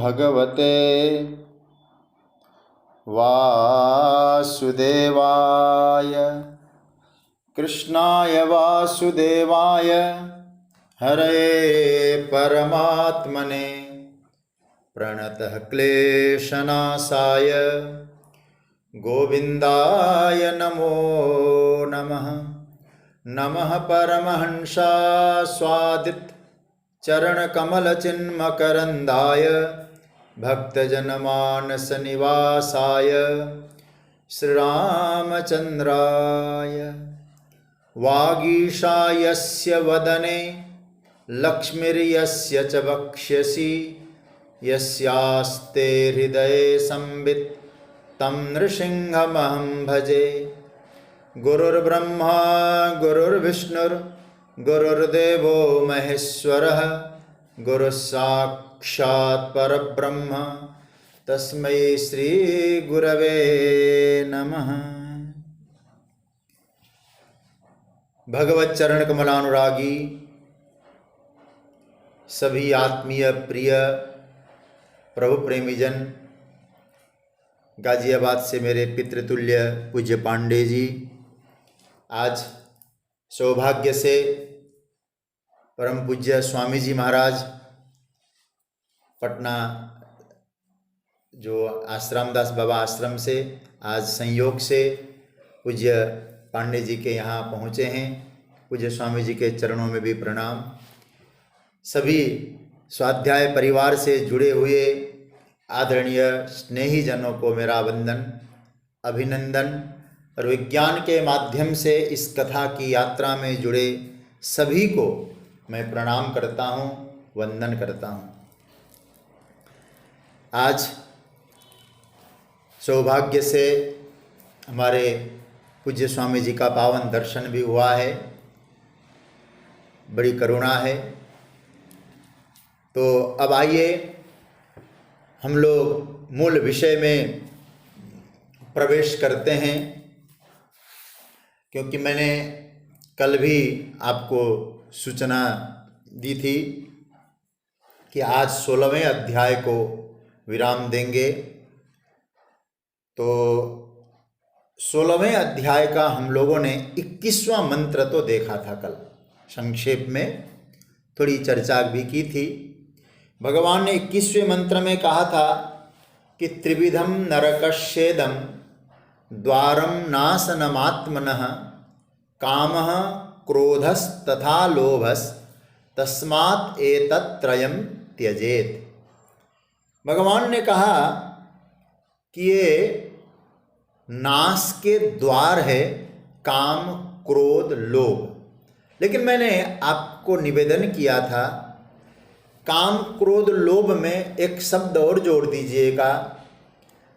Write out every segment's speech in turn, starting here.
भगवते वासुदेवाय कृष्णाय वासुदेवाय हरे परमात्मने प्रणतः क्लेशनाशाय गोविंदाय नमो नमः। नमः परमहंसास्वादित चरणकमलचिन्मकरन्दाय भक्तजनमानस निवासाय श्रीरामचन्द्राय। वागीशायस्य वदने लक्ष्मीर्यस्य च वक्ष्यसि यस्यास्ते हृदये संवित् तं नृसिंहमहं भजे। गुरुर्ब्रह्मा गुरुर्विष्णुर्गुरुर्देवो महेश्वरः गुरुस्साक्षात् परब्रह्म तस्मै श्री गुरवे नमः। भगवत चरण कमलानुरागी सभी आत्मीय प्रिय प्रभु प्रेमीजन, गाजियाबाद से मेरे पितृतुल्य पूज्य पांडे जी आज सौभाग्य से परम पूज्य स्वामी जी महाराज पटना जो आश्रमदास बाबा आश्रम से आज संयोग से पूज्य पांडे जी के यहाँ पहुँचे हैं। पूज्य स्वामी जी के चरणों में भी प्रणाम। सभी स्वाध्याय परिवार से जुड़े हुए आदरणीय स्नेही जनों को मेरा वंदन अभिनंदन और विज्ञान के माध्यम से इस कथा की यात्रा में जुड़े सभी को मैं प्रणाम करता हूँ, वंदन करता हूँ। आज सौभाग्य से हमारे पूज्य स्वामी जी का पावन दर्शन भी हुआ है, बड़ी करुणा है। तो अब आइए हम लोग मूल विषय में प्रवेश करते हैं, क्योंकि मैंने कल भी आपको सूचना दी थी कि आज 16वें अध्याय को विराम देंगे। तो 16वें अध्याय का हम लोगों ने 21वां मंत्र तो देखा था कल, संक्षेप में थोड़ी चर्चा भी की थी। भगवान ने 21वें मंत्र में कहा था कि त्रिविधम नरकस्येदं द्वारम नाशनमात्मनः कामः क्रोधस्तथा लोभस् तस्मात् एतत्त्रयं त्यजेत। भगवान ने कहा कि ये नाश के द्वार है काम क्रोध लोभ, लेकिन मैंने आपको निवेदन किया था काम क्रोध लोभ में एक शब्द और जोड़ दीजिएगा।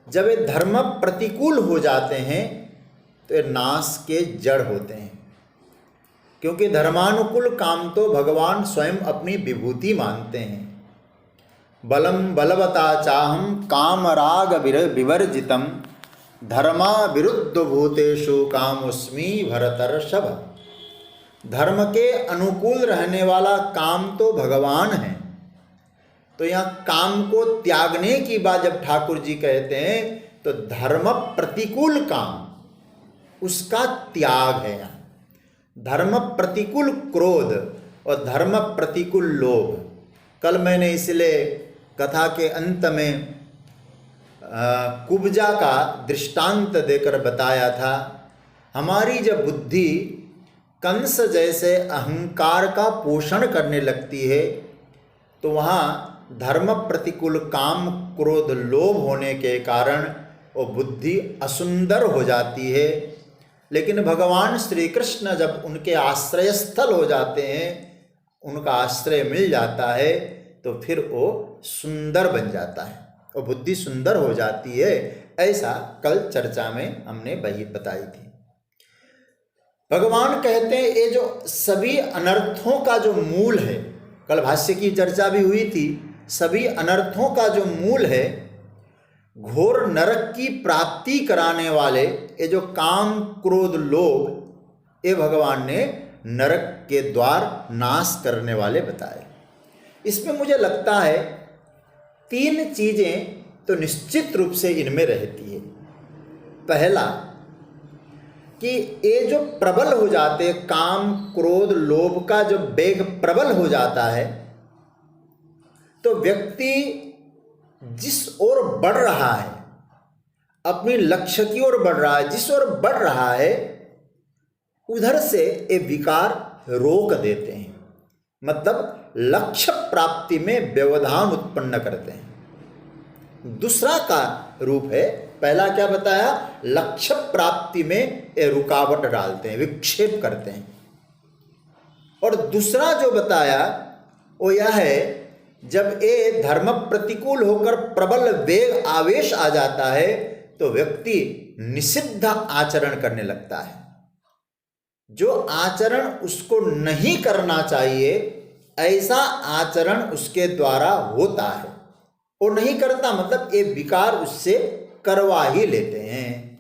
जब ये धर्म प्रतिकूल हो जाते हैं तो ये नाश के जड़ होते हैं, क्योंकि धर्मानुकूल काम तो भगवान स्वयं अपनी विभूति मानते हैं। बलम बलवता चाहम काम राग विवर्जितम धर्मा विरुद्ध भूतेषु कामोस्मि भरतर्षभ। धर्म के अनुकूल रहने वाला काम तो भगवान है। तो यहाँ काम को त्यागने की बात जब ठाकुर जी कहते हैं तो धर्म प्रतिकूल काम उसका त्याग है। यहाँ धर्म प्रतिकूल क्रोध और धर्म प्रतिकूल लोभ। कल मैंने इसलिए कथा के अंत में कुब्जा का दृष्टांत देकर बताया था। हमारी जब बुद्धि कंस जैसे अहंकार का पोषण करने लगती है तो वहाँ धर्म प्रतिकूल काम क्रोध लोभ होने के कारण वो बुद्धि असुंदर हो जाती है। लेकिन भगवान श्री कृष्ण जब उनके आश्रय स्थल हो जाते हैं, उनका आश्रय मिल जाता है, तो फिर वो सुंदर बन जाता है, वो बुद्धि सुंदर हो जाती है। ऐसा कल चर्चा में हमने वही बताई थी। भगवान कहते हैं ये जो सभी अनर्थों का जो मूल है, कल भाष्य की चर्चा भी हुई थी, सभी अनर्थों का जो मूल है घोर नरक की प्राप्ति कराने वाले ये जो काम क्रोध लोभ, ये भगवान ने नरक के द्वार नाश करने वाले बताए। इसमें मुझे लगता है 3 चीजें तो निश्चित रूप से इनमें रहती है। पहला कि ये जो प्रबल हो जाते हैं, काम क्रोध लोभ का जो वेग प्रबल हो जाता है, तो व्यक्ति जिस ओर बढ़ रहा है, अपनी लक्ष्य की ओर बढ़ रहा है, जिस ओर बढ़ रहा है उधर से ये विकार रोक देते हैं, मतलब लक्ष्य प्राप्ति में व्यवधान उत्पन्न करते हैं। दूसरा का रूप है, पहला क्या बताया, लक्ष्य प्राप्ति में ये रुकावट डालते हैं, विक्षेप करते हैं। और दूसरा जो बताया वो यह है, जब ये धर्म प्रतिकूल होकर प्रबल वेग आवेश आ जाता है तो व्यक्ति निषिद्ध आचरण करने लगता है। जो आचरण उसको नहीं करना चाहिए ऐसा आचरण उसके द्वारा होता है, वो नहीं करता, मतलब ये विकार उससे करवा ही लेते हैं।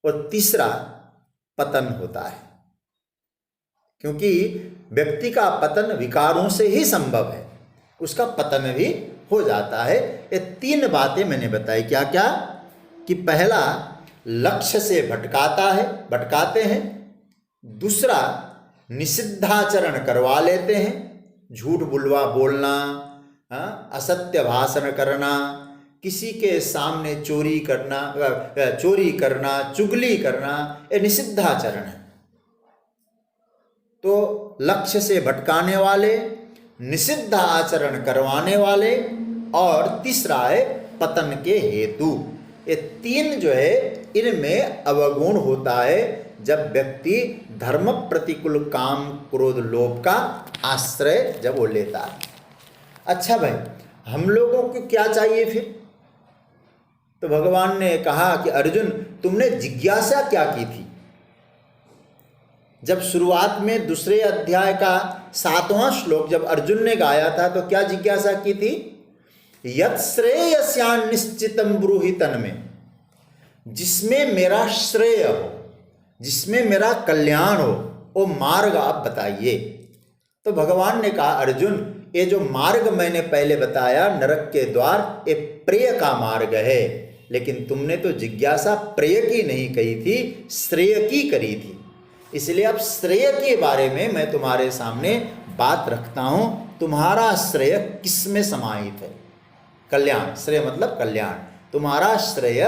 और तीसरा पतन होता है, क्योंकि व्यक्ति का पतन विकारों से ही संभव है, उसका पतन भी हो जाता है। ये 3 बातें मैंने बताई, क्या क्या, कि पहला लक्ष्य से भटकाते हैं, दूसरा निषिद्धाचरण करवा लेते हैं, झूठ बुलवा बोलना, असत्य भाषण करना, किसी के सामने चोरी करना, चुगली करना, ये निषिद्धाचरण है। तो लक्ष्य से भटकाने वाले, निषिद्ध आचरण करवाने वाले, और तीसरा है पतन के हेतु। ये 3 जो है इनमें अवगुण होता है जब व्यक्ति धर्म प्रतिकूल काम क्रोध लोभ का आश्रय जब वो लेता है। अच्छा भाई, हम लोगों को क्या चाहिए फिर? तो भगवान ने कहा कि अर्जुन, तुमने जिज्ञासा क्या की थी? जब शुरुआत में दूसरे अध्याय का 7वां श्लोक जब अर्जुन ने गाया था तो क्या जिज्ञासा की थी? यत् श्रेयस्यान् निश्चितं ब्रूहि तन्मे, जिसमें मेरा श्रेय हो, जिसमें मेरा कल्याण हो, वो मार्ग आप बताइए। तो भगवान ने कहा, अर्जुन, ये जो मार्ग मैंने पहले बताया नरक के द्वार, ये प्रेय का मार्ग है, लेकिन तुमने तो जिज्ञासा प्रेय की नहीं कही थी, श्रेय की करी थी। इसलिए अब श्रेय के बारे में मैं तुम्हारे सामने बात रखता हूं। तुम्हारा श्रेय किस में समाहित है? कल्याण, श्रेय मतलब कल्याण, तुम्हारा श्रेय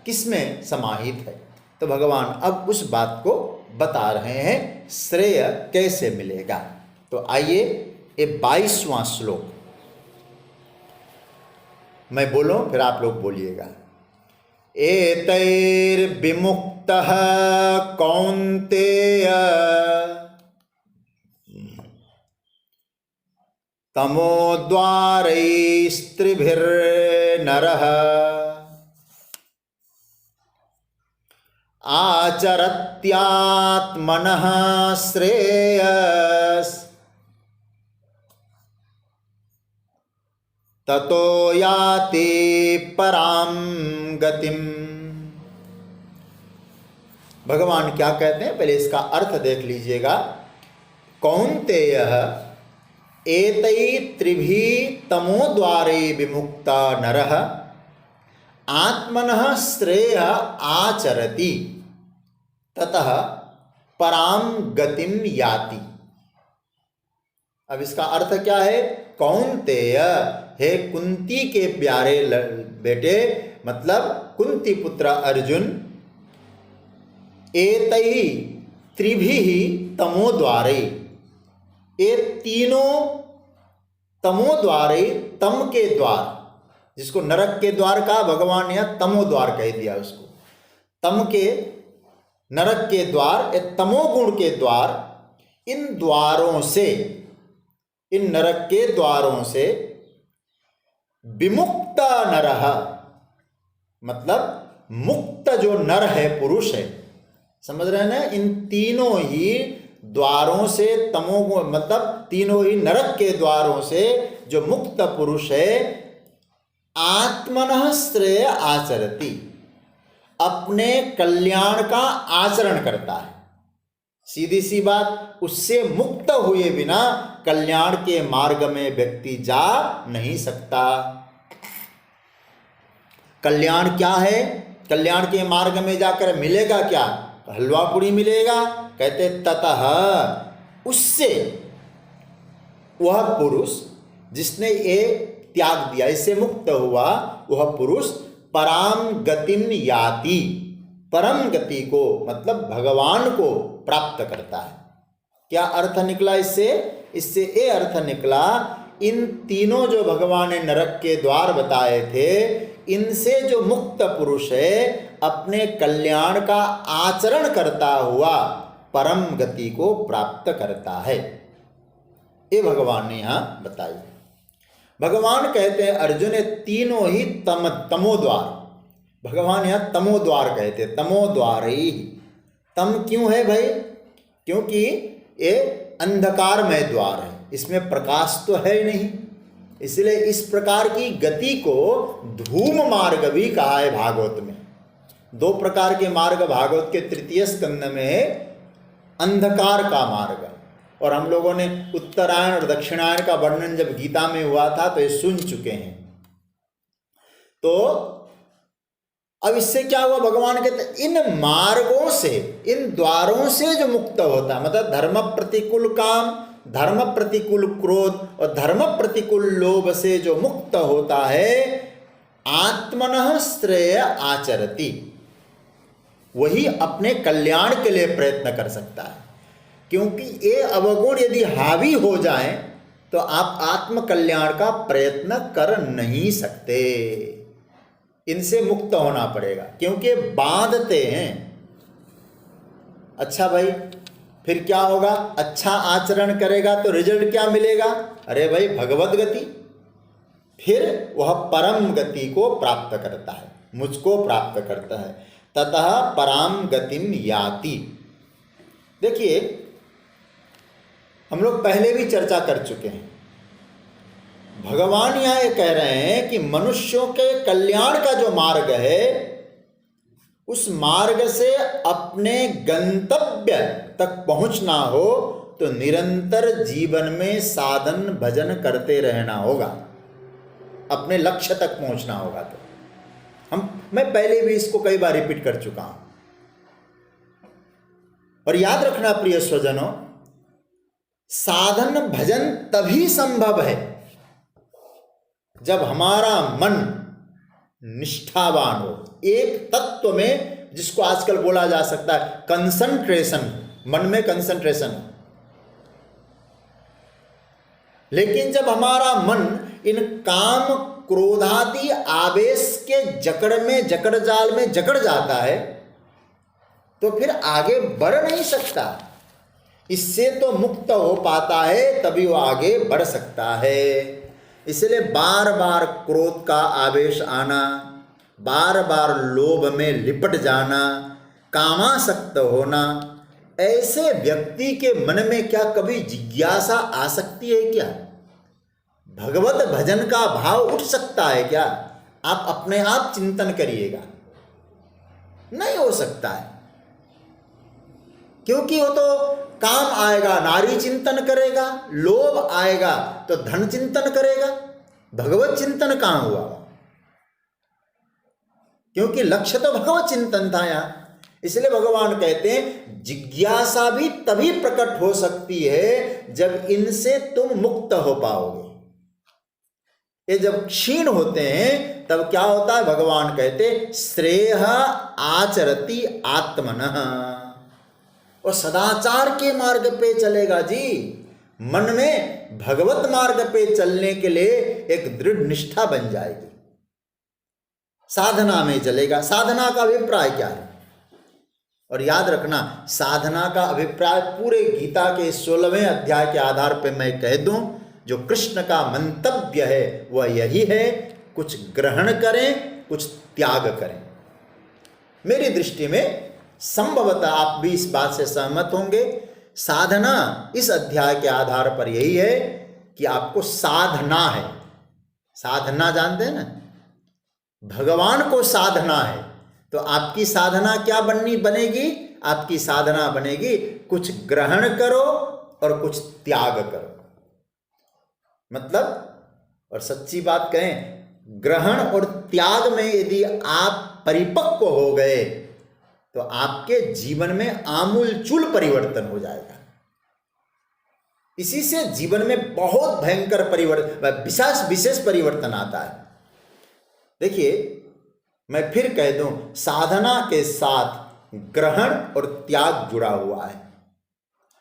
किस में समाहित है? तो भगवान अब उस बात को बता रहे हैं, श्रेय कैसे मिलेगा। तो आइए ये 22वां श्लोक मैं बोलूं, फिर आप लोग बोलिएगा। एतैर्विमुक्तः कौन्तेय तमोद्वारैस्त्रिभिर्नरः आचरत्यात्मनः श्रेयस् ततो याति परां गतिम। भगवान क्या कहते हैं, पहले इसका अर्थ देख लीजिएगा। कौन्तेय एतै त्रिभिः तमोद्वारै विमुक्ता नरः आत्मनः श्रेय आचरति ततः परां गतिम याति। अब इसका अर्थ क्या है? कौन्तेय, हे कुंती के प्यारे बेटे, मतलब कुंती पुत्र अर्जुन, एतै त्रिभिः तमोद्वारै, ये तीनों तमोद्वारै, तम के द्वार, जिसको नरक के द्वार का भगवान ने तमोद्वार कह दिया उसको, तम के नरक के द्वार, ये तमोगुण के द्वार, इन द्वारों से, इन नरक के द्वारों से विमुक्त नरः, मतलब मुक्त जो नर है, पुरुष है, समझ रहे हैं ना? इन तीनों ही द्वारों से, तमोगुण मतलब तीनों ही नरक के द्वारों से जो मुक्त पुरुष है, आत्मनः श्रेय आचरति, अपने कल्याण का आचरण करता है। सीधी सी बात, उससे मुक्त हुए बिना कल्याण के मार्ग में व्यक्ति जा नहीं सकता। कल्याण क्या है, कल्याण के मार्ग में जाकर मिलेगा क्या, हलवा पूरी मिलेगा। कहते ततः उससे, वह पुरुष जिसने ये त्याग दिया, इससे मुक्त हुआ, वह पुरुष पराम गतिम याति, परम गति को मतलब भगवान को प्राप्त करता है। क्या अर्थ निकला इससे? इससे ये अर्थ निकला, इन तीनों जो भगवान ने नरक के द्वार बताए थे, इनसे जो मुक्त पुरुष है अपने कल्याण का आचरण करता हुआ परम गति को प्राप्त करता है। ये भगवान ने यहां बताई। भगवान कहते हैं अर्जुन, तीनों ही तमोद्वार, भगवान यहां तमोद्वार कहते हैं, तमोद्वार ही। तम क्यों है भाई? क्योंकि ये अंधकारमय द्वार है, इसमें प्रकाश तो है ही नहीं, इसलिए इस प्रकार की गति को धूम मार्ग भी कहा है भागवत में। दो प्रकार के मार्ग भागवत के तृतीय स्कंद में है, अंधकार का मार्ग, और हम लोगों ने उत्तरायण और दक्षिणायन का वर्णन जब गीता में हुआ था तो ये सुन चुके हैं। तो अब इससे क्या हुआ, भगवान कहते इन मार्गों से, इन द्वारों से जो मुक्त होता, मतलब धर्म प्रतिकूल काम, धर्म प्रतिकूल क्रोध और धर्म प्रतिकूल लोभ से जो मुक्त होता है, आत्मनः श्रेय आचरति, वही अपने कल्याण के लिए प्रयत्न कर सकता है। क्योंकि ये अवगुण यदि हावी हो जाए तो आप आत्म कल्याण का प्रयत्न कर नहीं सकते, इनसे मुक्त होना पड़ेगा, क्योंकि बांधते हैं। अच्छा भाई, फिर क्या होगा? अच्छा आचरण करेगा तो रिजल्ट क्या मिलेगा? अरे भाई भगवत गति, फिर वह परम गति को प्राप्त करता है, मुझको प्राप्त करता है। ततः पराम गतिम याति। देखिए, हम लोग पहले भी चर्चा कर चुके हैं, भगवान यहां ये कह रहे हैं कि मनुष्यों के कल्याण का जो मार्ग है, उस मार्ग से अपने गंतव्य तक पहुंचना हो तो निरंतर जीवन में साधन भजन करते रहना होगा, अपने लक्ष्य तक पहुंचना होगा। तो मैं पहले भी इसको कई बार रिपीट कर चुका हूं। और याद रखना प्रिय स्वजनों, साधन भजन तभी संभव है जब हमारा मन निष्ठावान हो, एक तत्व में, जिसको आजकल बोला जा सकता है कंसंट्रेशन, मन में कंसंट्रेशन हो। लेकिन जब हमारा मन इन काम क्रोधादि आवेश के जकड़ में, जकड़ जाल में जकड़ जाता है, तो फिर आगे बढ़ नहीं सकता। इससे तो मुक्त हो पाता है, तभी वो आगे बढ़ सकता है। इसलिए बार बार क्रोध का आवेश आना, बार बार लोभ में लिपट जाना, कामासक्त होना, ऐसे व्यक्ति के मन में क्या कभी जिज्ञासा आ सकती है क्या? भगवत भजन का भाव उठ सकता है क्या? आप अपने आप चिंतन करिएगा, नहीं हो सकता है। क्योंकि वो तो काम आएगा नारी चिंतन करेगा, लोभ आएगा तो धन चिंतन करेगा, भगवत चिंतन कहां हुआ? क्योंकि लक्ष्य तो भगवत चिंतन था यहां। इसलिए भगवान कहते हैं जिज्ञासा भी तभी प्रकट हो सकती है जब इनसे तुम मुक्त हो पाओगे। ये जब क्षीण होते हैं तब क्या होता है? भगवान कहते श्रेयः आचरति आत्मनः, और सदाचार के मार्ग पे चलेगा जी। मन में भगवत मार्ग पे चलने के लिए एक दृढ़ निष्ठा बन जाएगी, साधना में चलेगा। साधना का अभिप्राय क्या है? और याद रखना, साधना का अभिप्राय पूरे गीता के 16वें अध्याय के आधार पर मैं कह दूं, जो कृष्ण का मंतव्य है वह यही है, कुछ ग्रहण करें, कुछ त्याग करें। मेरी दृष्टि में संभवतः आप भी इस बात से सहमत होंगे, साधना इस अध्याय के आधार पर यही है कि आपको साधना है। साधना जानते हैं ना, भगवान को साधना है। तो आपकी साधना क्या बनेगी? आपकी साधना बनेगी कुछ ग्रहण करो और कुछ त्याग करो। मतलब, और सच्ची बात कहें, ग्रहण और त्याग में यदि आप परिपक्व हो गए तो आपके जीवन में आमूलचूल परिवर्तन हो जाएगा। इसी से जीवन में बहुत भयंकर परिवर्तन, विशेष परिवर्तन आता है। देखिए, मैं फिर कह दूं, साधना के साथ ग्रहण और त्याग जुड़ा हुआ है।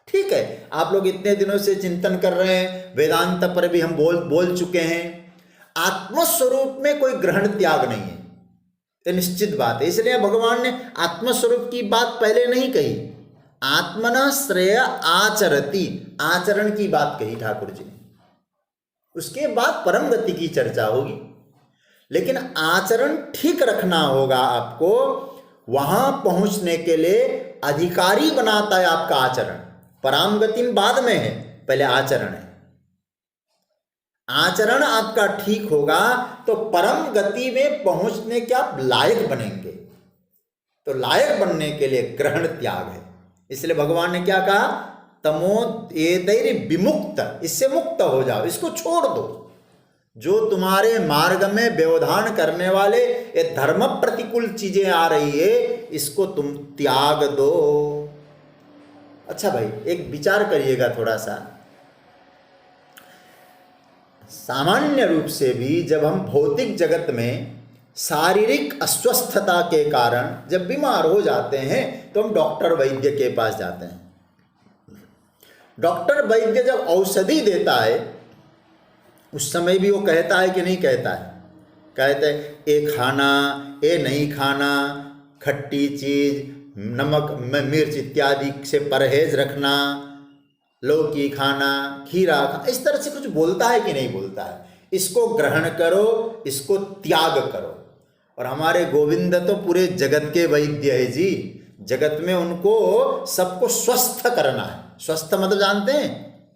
ठीक है, आप लोग इतने दिनों से चिंतन कर रहे हैं, वेदांत पर भी हम बोल चुके हैं। आत्मस्वरूप में कोई ग्रहण त्याग नहीं है, ये निश्चित बात है। इसलिए भगवान ने आत्मस्वरूप की बात पहले नहीं कही, आत्मना श्रेय आचरति, आचरण की बात कही ठाकुर जी ने। उसके बाद परम गति की चर्चा होगी, लेकिन आचरण ठीक रखना होगा आपको। वहां पहुंचने के लिए अधिकारी बनाता है आपका आचरण। परम गति बाद में है, पहले आचरण है। आचरण आपका ठीक होगा तो परम गति में पहुंचने के आप लायक बनेंगे। तो लायक बनने के लिए ग्रहण त्याग है। इसलिए भगवान ने क्या कहा, तमो एतैर् विमुक्त, इससे मुक्त हो जाओ, इसको छोड़ दो। जो तुम्हारे मार्ग में व्यवधान करने वाले ये धर्म प्रतिकूल चीजें आ रही है, इसको तुम त्याग दो। अच्छा भाई, एक विचार करिएगा थोड़ा सा। सामान्य रूप से भी जब हम भौतिक जगत में शारीरिक अस्वस्थता के कारण जब बीमार हो जाते हैं तो हम डॉक्टर वैद्य के पास जाते हैं। डॉक्टर वैद्य जब औषधि देता है उस समय भी वो कहता है कि नहीं कहता है? कहते हैं ये खाना, ये नहीं खाना, खट्टी चीज, नमक मिर्च इत्यादि से परहेज रखना, लौकी खाना, खीरा खाना, इस तरह से कुछ बोलता है कि नहीं बोलता है? इसको ग्रहण करो, इसको त्याग करो। और हमारे गोविंद तो पूरे जगत के वैद्य है जी। जगत में उनको सबको स्वस्थ करना है। स्वस्थ मतलब जानते हैं?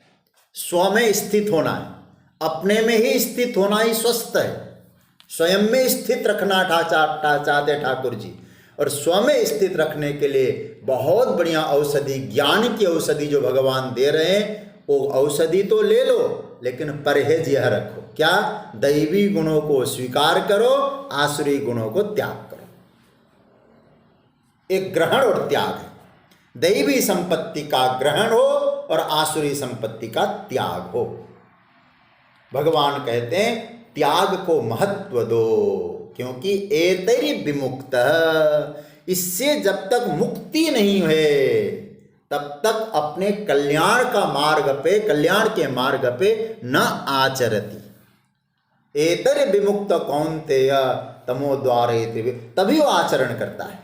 स्व में स्थित होना है, अपने में ही स्थित होना ही स्वस्थ है। स्वयं में स्थित रखना चाहते ठाकुर जी। और स्व में स्थित रखने के लिए बहुत बढ़िया औषधि, ज्ञान की औषधि जो भगवान दे रहे हैं, वो औषधि तो ले लो, लेकिन परहेज यह रखो, क्या? दैवी गुणों को स्वीकार करो, आसुरी गुणों को त्याग करो। एक ग्रहण और त्याग है। दैवी संपत्ति का ग्रहण हो और आसुरी संपत्ति का त्याग हो। भगवान कहते हैं त्याग को महत्व दो, क्योंकि एतैर् विमुक्त, इससे जब तक मुक्ति नहीं है तब तक अपने कल्याण का मार्ग पे, कल्याण के मार्ग पे न आचरति। एतैर् विमुक्त कौन्तेय तमो द्वारे, तभी वो आचरण करता है।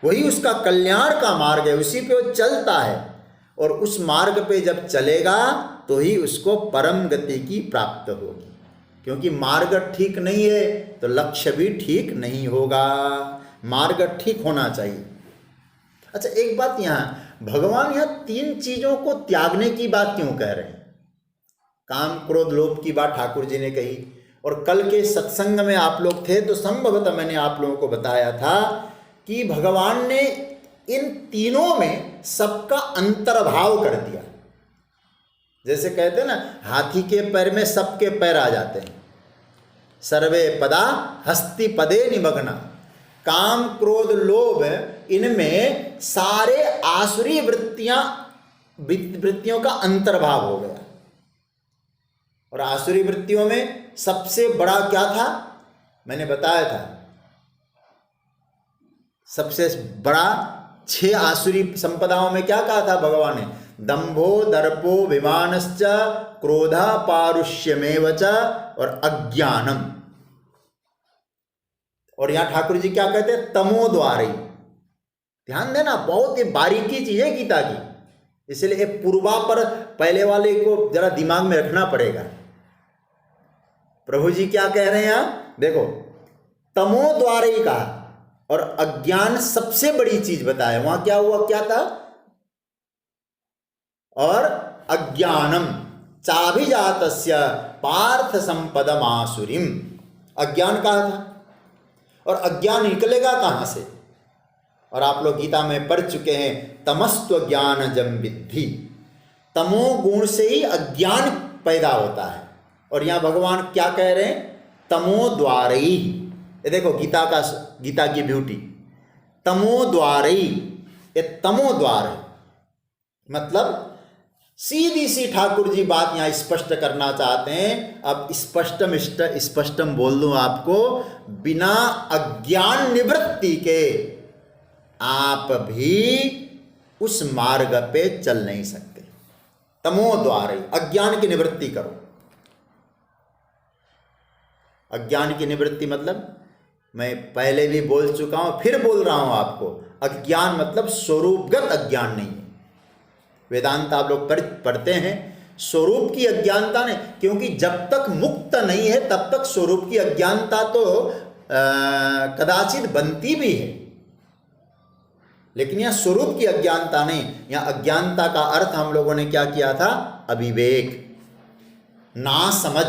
वही उसका कल्याण का मार्ग है, उसी पे वो चलता है। और उस मार्ग पे जब चलेगा तो ही उसको परम गति की प्राप्त होगी। क्योंकि मार्ग ठीक नहीं है तो लक्ष्य भी ठीक नहीं होगा। मार्ग ठीक होना चाहिए। अच्छा, एक बात यहाँ, भगवान यहाँ तीन चीजों को त्यागने की बात क्यों कह रहे हैं? काम, क्रोध, लोभ की बात ठाकुर जी ने कही। और कल के सत्संग में आप लोग थे तो संभवतः मैंने आप लोगों को बताया था कि भगवान ने इन तीनों में सबका अंतर्भाव कर दिया। जैसे कहते हैं ना, हाथी के पैर में सबके पैर आ जाते हैं। सर्वे पदा हस्ति पदे निमग्ना। काम, क्रोध, लोभ, इनमें सारे आसुरी वृत्तियों का अंतर्भाव हो गया। और आसुरी वृत्तियों में सबसे बड़ा क्या था? मैंने बताया था, सबसे बड़ा 6 आसुरी संपदाओं में क्या कहा था भगवान ने? दंभो दर्पो विमानश्च क्रोधा पारुष्यमेव च और अज्ञानम। और यहां ठाकुर जी क्या कहते हैं? तमो द्वारे। ध्यान देना, बहुत ही बारीकी चीज है गीता की। इसलिए पूर्वा पर पहले वाले को जरा दिमाग में रखना पड़ेगा। प्रभु जी क्या कह रहे हैं यहां? देखो, तमो द्वारे ही कहा और अज्ञान सबसे बड़ी चीज बताया। वहां क्या हुआ, क्या था? और अज्ञानम चाभिजातस्य पार्थ संपदम आसुरीम। अज्ञान कहा था। और अज्ञान निकलेगा कहां से? और आप लोग गीता में पढ़ चुके हैं, तमस्त्व ज्ञानजं विद्धि। तमो गुण से ही अज्ञान पैदा होता है। और यहाँ भगवान क्या कह रहे हैं? तमोद्वारई। ये देखो गीता की ब्यूटी, तमोद्वारई, ये तमोद्वार है। मतलब सीधी सी ठाकुर जी बात यहाँ स्पष्ट करना चाहते हैं। अब स्पष्टम बोल दूं आपको, बिना अज्ञान निवृत्ति के आप भी उस मार्ग पे चल नहीं सकते। तमोद्वारई, अज्ञान की निवृत्ति करो। अज्ञान की निवृत्ति मतलब मैं पहले भी बोल चुका हूं, फिर बोल रहा हूं आपको, अज्ञान मतलब स्वरूपगत अज्ञान नहीं है। वेदांत आप लोग पढ़ते हैं, स्वरूप की अज्ञानता नहीं, क्योंकि जब तक मुक्त नहीं है तब तक स्वरूप की अज्ञानता तो कदाचित बनती भी है, लेकिन यह स्वरूप की अज्ञानता नहीं। यह अज्ञानता का अर्थ हम लोगों ने क्या किया था? अविवेक, ना समझ,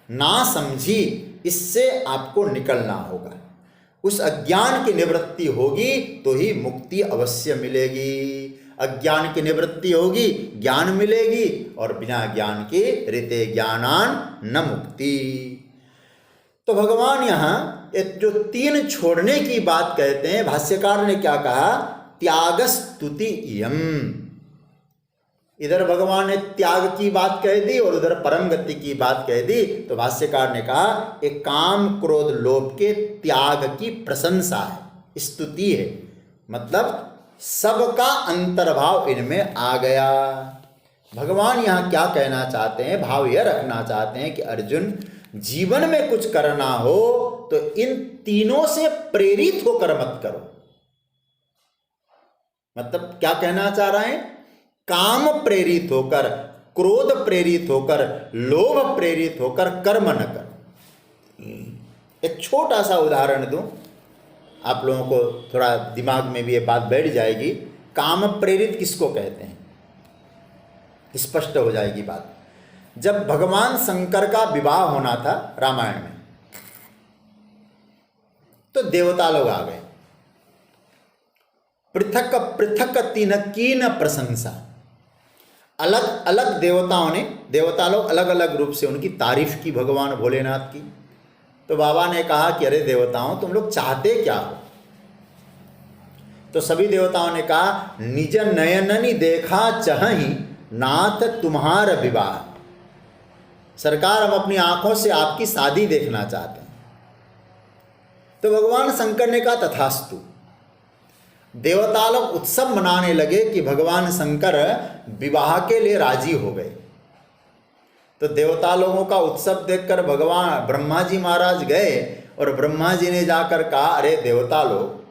ना समझी, इससे आपको निकलना होगा। उस अज्ञान की निवृत्ति होगी तो ही मुक्ति अवश्य मिलेगी। अज्ञान की निवृत्ति होगी, ज्ञान मिलेगी, और बिना ज्ञान के ऋते ज्ञानान न मुक्ति। तो भगवान यहाँ जो 3 छोड़ने की बात कहते हैं, भाष्यकार ने क्या कहा? त्यागस्तुति इयम्। इधर भगवान ने त्याग की बात कह दी और उधर परम गति की बात कह दी। तो भाष्यकार ने कहा एक काम क्रोध लोभ के त्याग की प्रशंसा है, स्तुति है। मतलब सबका अंतर्भाव इनमें आ गया। भगवान यहाँ क्या कहना चाहते हैं? भाव यह रखना चाहते हैं कि अर्जुन, जीवन में कुछ करना हो तो इन तीनों से प्रेरित होकर मत करो। मतलब क्या कहना चाह रहे हैं? काम प्रेरित होकर, क्रोध प्रेरित होकर, लोभ प्रेरित होकर कर्म न कर। एक छोटा सा उदाहरण दूं, आप लोगों को थोड़ा दिमाग में भी ये बात बैठ जाएगी। काम प्रेरित किसको कहते हैं? स्पष्ट हो जाएगी बात। जब भगवान शंकर का विवाह होना था रामायण में, तो देवता लोग आ गए। पृथक पृथक तीन कीन प्रशंसा, अलग अलग देवता लोग अलग अलग रूप से उनकी तारीफ की भगवान भोलेनाथ की। तो बाबा ने कहा कि अरे देवताओं, तुम लोग चाहते क्या हो? तो सभी देवताओं ने कहा, निज नयननि देखा चहहि नाथ तुम्हार विवाह। सरकार, हम अपनी आंखों से आपकी शादी देखना चाहते हैं। तो भगवान शंकर ने कहा तथास्तु। देवता लोग उत्सव मनाने लगे कि भगवान शंकर विवाह के लिए राजी हो गए। तो देवता लोगों का उत्सव देखकर भगवान ब्रह्मा जी महाराज गए और ब्रह्मा जी ने जाकर कहा, अरे देवता लोग,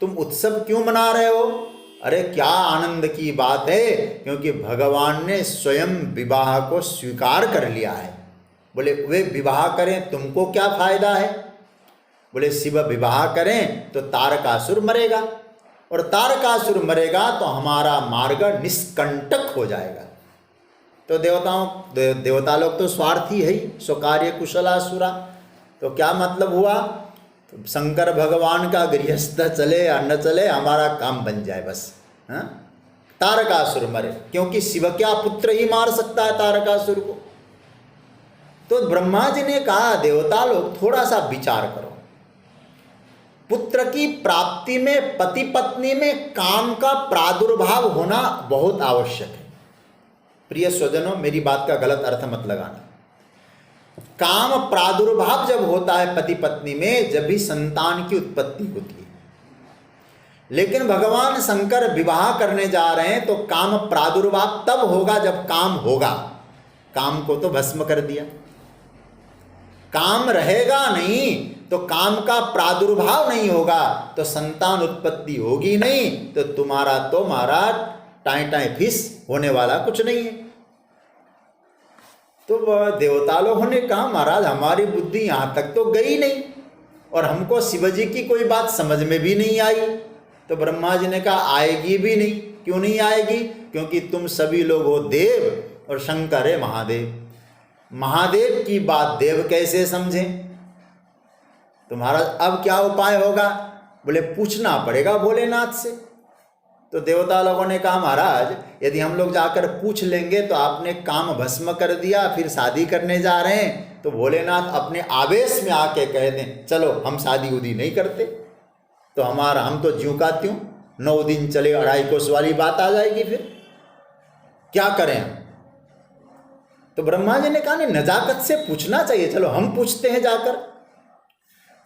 तुम उत्सव क्यों मना रहे हो? अरे क्या आनंद की बात है, क्योंकि भगवान ने स्वयं विवाह को स्वीकार कर लिया है। बोले वे विवाह करें तुमको क्या फायदा है? बोले शिव विवाह करें तो तारकासुर मरेगा, और तारकासुर मरेगा तो हमारा मार्ग निष्कंटक हो जाएगा। तो देवता लोग तो स्वार्थी है ही, स्वकार्य कुशलासुरा। तो क्या मतलब हुआ? तो शंकर भगवान का गृहस्थ चले या न चले, हमारा काम बन जाए बस। हाँ, तारकासुर मरे, क्योंकि शिव क्या पुत्र ही मार सकता है तारकासुर को। तो ब्रह्मा जी ने कहा, देवता लोग थोड़ा सा विचार करो, पुत्र की प्राप्ति में पति पत्नी में काम का प्रादुर्भाव होना बहुत आवश्यक है। प्रिय स्वजनों, मेरी बात का गलत अर्थ मत लगाना। काम प्रादुर्भाव जब होता है पति पत्नी में, जब भी संतान की उत्पत्ति होती है। लेकिन भगवान शंकर विवाह करने जा रहे हैं तो काम प्रादुर्भाव तब होगा जब काम होगा। काम को तो भस्म कर दिया, काम रहेगा नहीं तो काम का प्रादुर्भाव नहीं होगा तो संतान उत्पत्ति होगी नहीं, तो तुम्हारा तो महाराज टाई टाई फिस होने वाला कुछ नहीं है। तो देवता लोगों ने कहा, महाराज हमारी बुद्धि यहाँ तक तो गई नहीं, और हमको शिवजी की कोई बात समझ में भी नहीं आई। तो ब्रह्मा जी ने कहा, आएगी भी नहीं। क्यों नहीं आएगी? क्योंकि तुम सभी लोग हो देव और शंकर है महादेव। महादेव की बात देव कैसे समझें? तुम्हारा अब क्या उपाय होगा? बोले पूछना पड़ेगा भोलेनाथ से। तो देवता लोगों ने कहा महाराज यदि हम लोग जाकर पूछ लेंगे तो आपने काम भस्म कर दिया, फिर शादी करने जा रहे हैं, तो भोलेनाथ अपने आवेश में आके कह दें चलो हम शादी उदी नहीं करते, तो हम तो ज्यों का त्यों 9 दिन चले 2.5 कोस वाली बात आ जाएगी, फिर क्या करें हम। तो ब्रह्मा जी ने कहा नहीं, नजाकत से पूछना चाहिए, चलो हम पूछते हैं जाकर।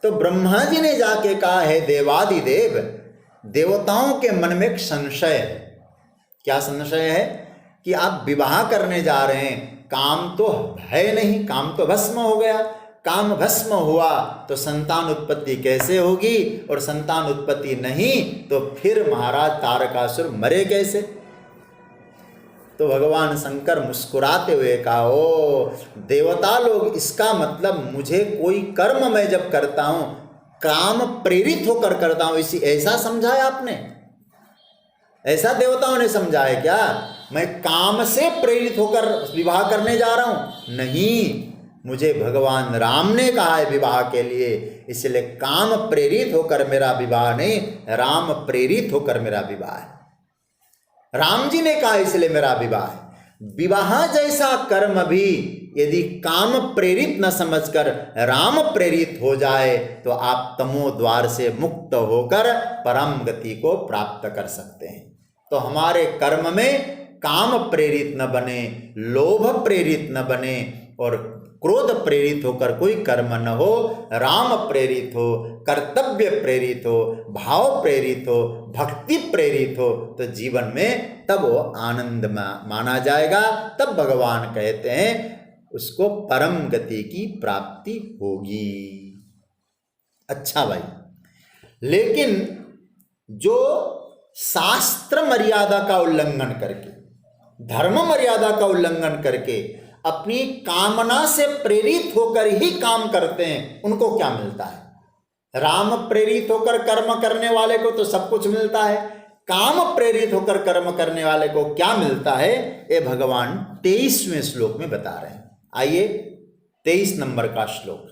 तो ब्रह्मा जी ने जाके कहा है देवादिदेव, देवताओं के मन में एक संशय है। क्या संशय है? कि आप विवाह करने जा रहे हैं, काम तो है नहीं, काम तो भस्म हो गया, काम भस्म हुआ तो संतान उत्पत्ति कैसे होगी, और संतान उत्पत्ति नहीं तो फिर महाराज तारकासुर मरे कैसे। तो भगवान शंकर मुस्कुराते हुए कहा, ओ देवता लोग, इसका मतलब मुझे कोई कर्म मैं जब करता हूं काम प्रेरित होकर करता हूं, इसी ऐसा समझा है आपने? ऐसा देवताओं ने समझा है क्या? मैं काम से प्रेरित होकर विवाह करने जा रहा हूं? नहीं, मुझे भगवान राम ने कहा है विवाह के लिए, इसलिए काम प्रेरित होकर मेरा विवाह नहीं, राम प्रेरित होकर मेरा विवाह है। राम जी ने कहा इसलिए मेरा विवाह है। विवाह जैसा कर्म भी यदि काम प्रेरित न समझकर राम प्रेरित हो जाए तो आप तमो द्वार से मुक्त होकर परम गति को प्राप्त कर सकते हैं। तो हमारे कर्म में काम प्रेरित न बने, लोभ प्रेरित न बने, और क्रोध प्रेरित होकर कोई कर्म न हो, राम प्रेरित हो, कर्तव्य प्रेरित हो, भाव प्रेरित हो, भक्ति प्रेरित हो, तो जीवन में तब वो आनंद माना जाएगा। तब भगवान कहते हैं उसको परम गति की प्राप्ति होगी। अच्छा भाई, लेकिन जो शास्त्र मर्यादा का उल्लंघन करके, धर्म मर्यादा का उल्लंघन करके अपनी कामना से प्रेरित होकर ही काम करते हैं, उनको क्या मिलता है? राम प्रेरित होकर कर्म करने वाले को तो सब कुछ मिलता है, काम प्रेरित होकर कर्म करने वाले को क्या मिलता है? ये भगवान 23वें श्लोक में बता रहे हैं। आइए 23 नंबर का श्लोक।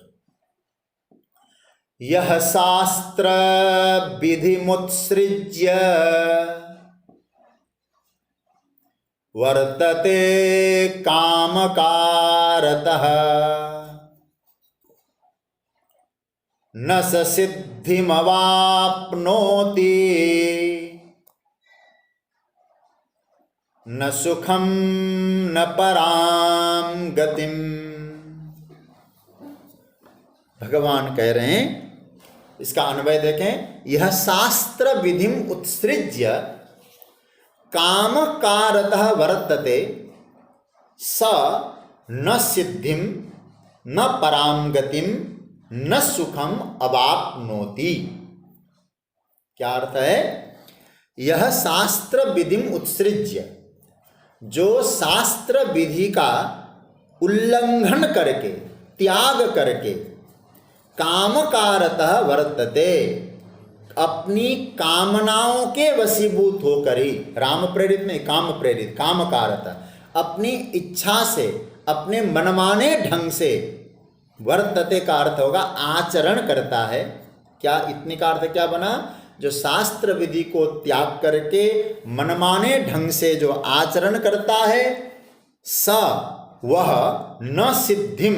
यह शास्त्र विधि मुत्सृज्य वर्तते कामकारतः न स सिद्धिमवाप्नोति न सुखम न पराम गतिम। भगवान कह रहे हैं, इसका अन्वय देखें, यह शास्त्र विधिम उत्सृज्य काम कारतः वर्तते स न सिद्धिम न पराम गतिम न सुखम अवाप्नोति। क्या अर्थ है? यह शास्त्र विधिम उत्सृज्य, जो शास्त्र विधि का उल्लंघन करके, त्याग करके, कामकारतः वर्तते, अपनी कामनाओं के वशीभूत होकर ही, राम प्रेरित नहीं काम प्रेरित, कामकारतः, अपनी इच्छा से, अपने मनमाने ढंग से, वर्तते का अर्थ होगा आचरण करता है। क्या इतने का अर्थ क्या बना? जो शास्त्र विधि को त्याग करके मनमाने ढंग से जो आचरण करता है, स वह न सिद्धिम,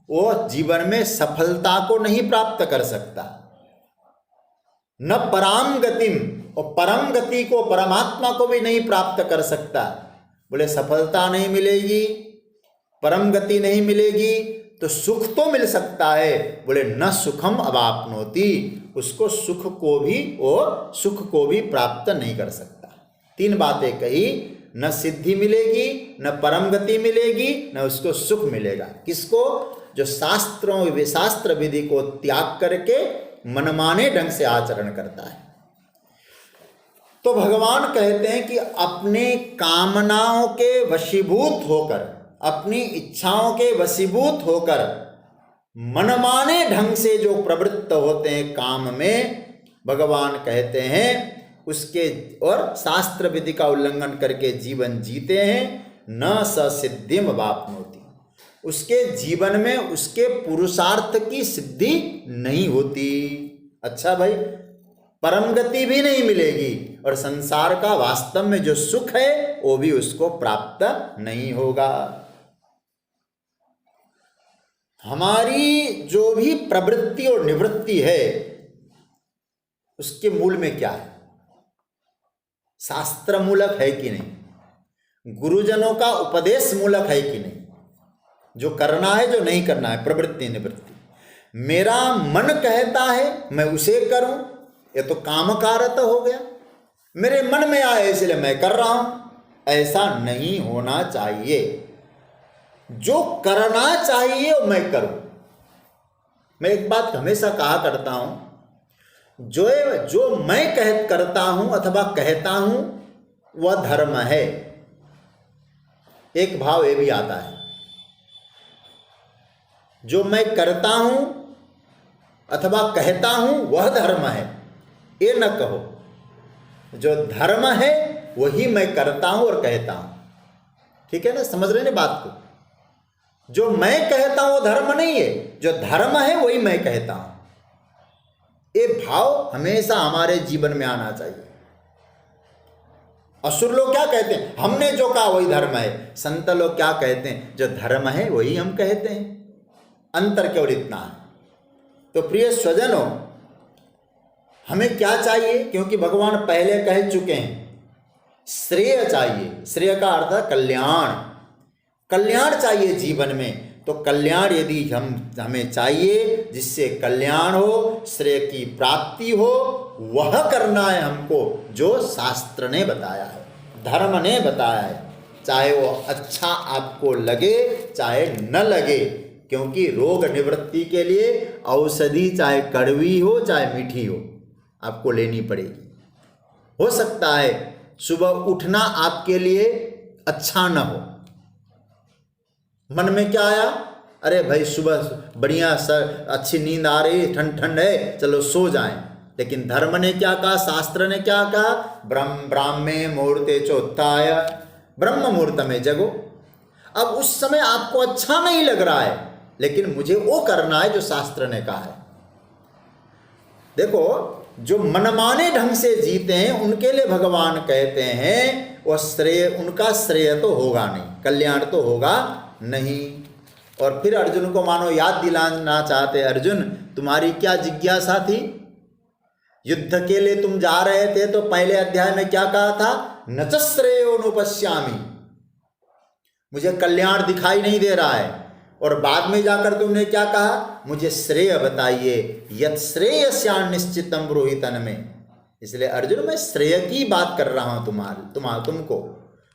वो जीवन में सफलता को नहीं प्राप्त कर सकता, न पराम गतिम, और परम गति को, परमात्मा को भी नहीं प्राप्त कर सकता। बोले सफलता नहीं मिलेगी, परम गति नहीं मिलेगी, तो सुख तो मिल सकता है। बोले न सुखम अवाप्नोति, उसको सुख को भी प्राप्त नहीं कर सकता। 3 बातें कही, न सिद्धि मिलेगी, न परम गति मिलेगी, न उसको सुख मिलेगा। किसको? जो शास्त्र विधि को त्याग करके मनमाने ढंग से आचरण करता है। तो भगवान कहते हैं कि अपने कामनाओं के वशीभूत होकर, अपनी इच्छाओं के वशीभूत होकर मनमाने ढंग से जो प्रवृत्त होते हैं काम में, भगवान कहते हैं उसके, और शास्त्र विधि का उल्लंघन करके जीवन जीते हैं, न स सिद्धिम वाप्नोति, उसके जीवन में उसके पुरुषार्थ की सिद्धि नहीं होती। अच्छा भाई, परम गति भी नहीं मिलेगी और संसार का वास्तव में जो सुख है वो भी उसको प्राप्त नहीं होगा। हमारी जो भी प्रवृत्ति और निवृत्ति है उसके मूल में क्या है? शास्त्र मूलक है कि नहीं? गुरुजनों का उपदेश मूलक है कि नहीं? जो करना है, जो नहीं करना है, प्रवृत्ति निवृत्ति। मेरा मन कहता है मैं उसे करूं, ये तो कामकारत हो गया। मेरे मन में आए इसलिए मैं कर रहा हूं, ऐसा नहीं होना चाहिए। जो करना चाहिए वो मैं करूं। मैं एक बात हमेशा कहा करता हूं, जो मैं करता हूं अथवा कहता हूं वह धर्म है। एक भाव ये भी आता है, जो मैं करता हूं अथवा कहता हूं वह धर्म है, ये न कहो। जो धर्म है वही मैं करता हूं और कहता हूं। ठीक है ना? समझ रहे ना बात को? जो मैं कहता हूं वो धर्म नहीं है, जो धर्म है वही मैं कहता हूं। ये भाव हमेशा हमारे जीवन में आना चाहिए। असुर लोग क्या कहते हैं? हमने जो कहा वही धर्म है। संत लोग क्या कहते हैं? जो धर्म है वही हम कहते हैं। अंतर केवल इतना है। तो प्रिय स्वजनों, हमें क्या चाहिए? क्योंकि भगवान पहले कह चुके हैं, श्रेय चाहिए। श्रेय का अर्थ है कल्याण। कल्याण चाहिए जीवन में। तो कल्याण यदि हमें चाहिए, जिससे कल्याण हो, श्रेय की प्राप्ति हो, वह करना है हमको जो शास्त्र ने बताया है, धर्म ने बताया है। चाहे वो अच्छा आपको लगे चाहे न लगे, क्योंकि रोग निवृत्ति के लिए औषधि चाहे कड़वी हो चाहे मीठी हो आपको लेनी पड़ेगी। हो सकता है सुबह उठना आपके लिए अच्छा न हो। मन में क्या आया? अरे भाई सुबह बढ़िया अच्छी नींद आ रही, ठंड ठंड है, चलो सो जाएं। लेकिन धर्म ने क्या कहा, शास्त्र ने क्या कहा? ब्राह्मे मुहूर्ते चोत्थाय, ब्रह्म मुहूर्त में जगो। अब उस समय आपको अच्छा नहीं लग रहा है, लेकिन मुझे वो करना है जो शास्त्र ने कहा है। देखो, जो मनमाने ढंग से जीते हैं उनके लिए भगवान कहते हैं वो श्रेय, उनका श्रेय तो होगा नहीं, कल्याण तो होगा नहीं। और फिर अर्जुन को मानो याद दिलाना चाहते, अर्जुन तुम्हारी क्या जिज्ञासा थी? युद्ध के लिए तुम जा रहे थे तो पहले अध्याय में क्या कहा था? न च श्रेयोनुपश्यामि, मुझे कल्याण दिखाई नहीं दे रहा है। और बाद में जाकर तुमने क्या कहा? मुझे श्रेय बताइए, यत् श्रेयस्यान निश्चितम ब्रूहितन में। इसलिए अर्जुन मैं श्रेय की बात कर रहा हूं तुमको।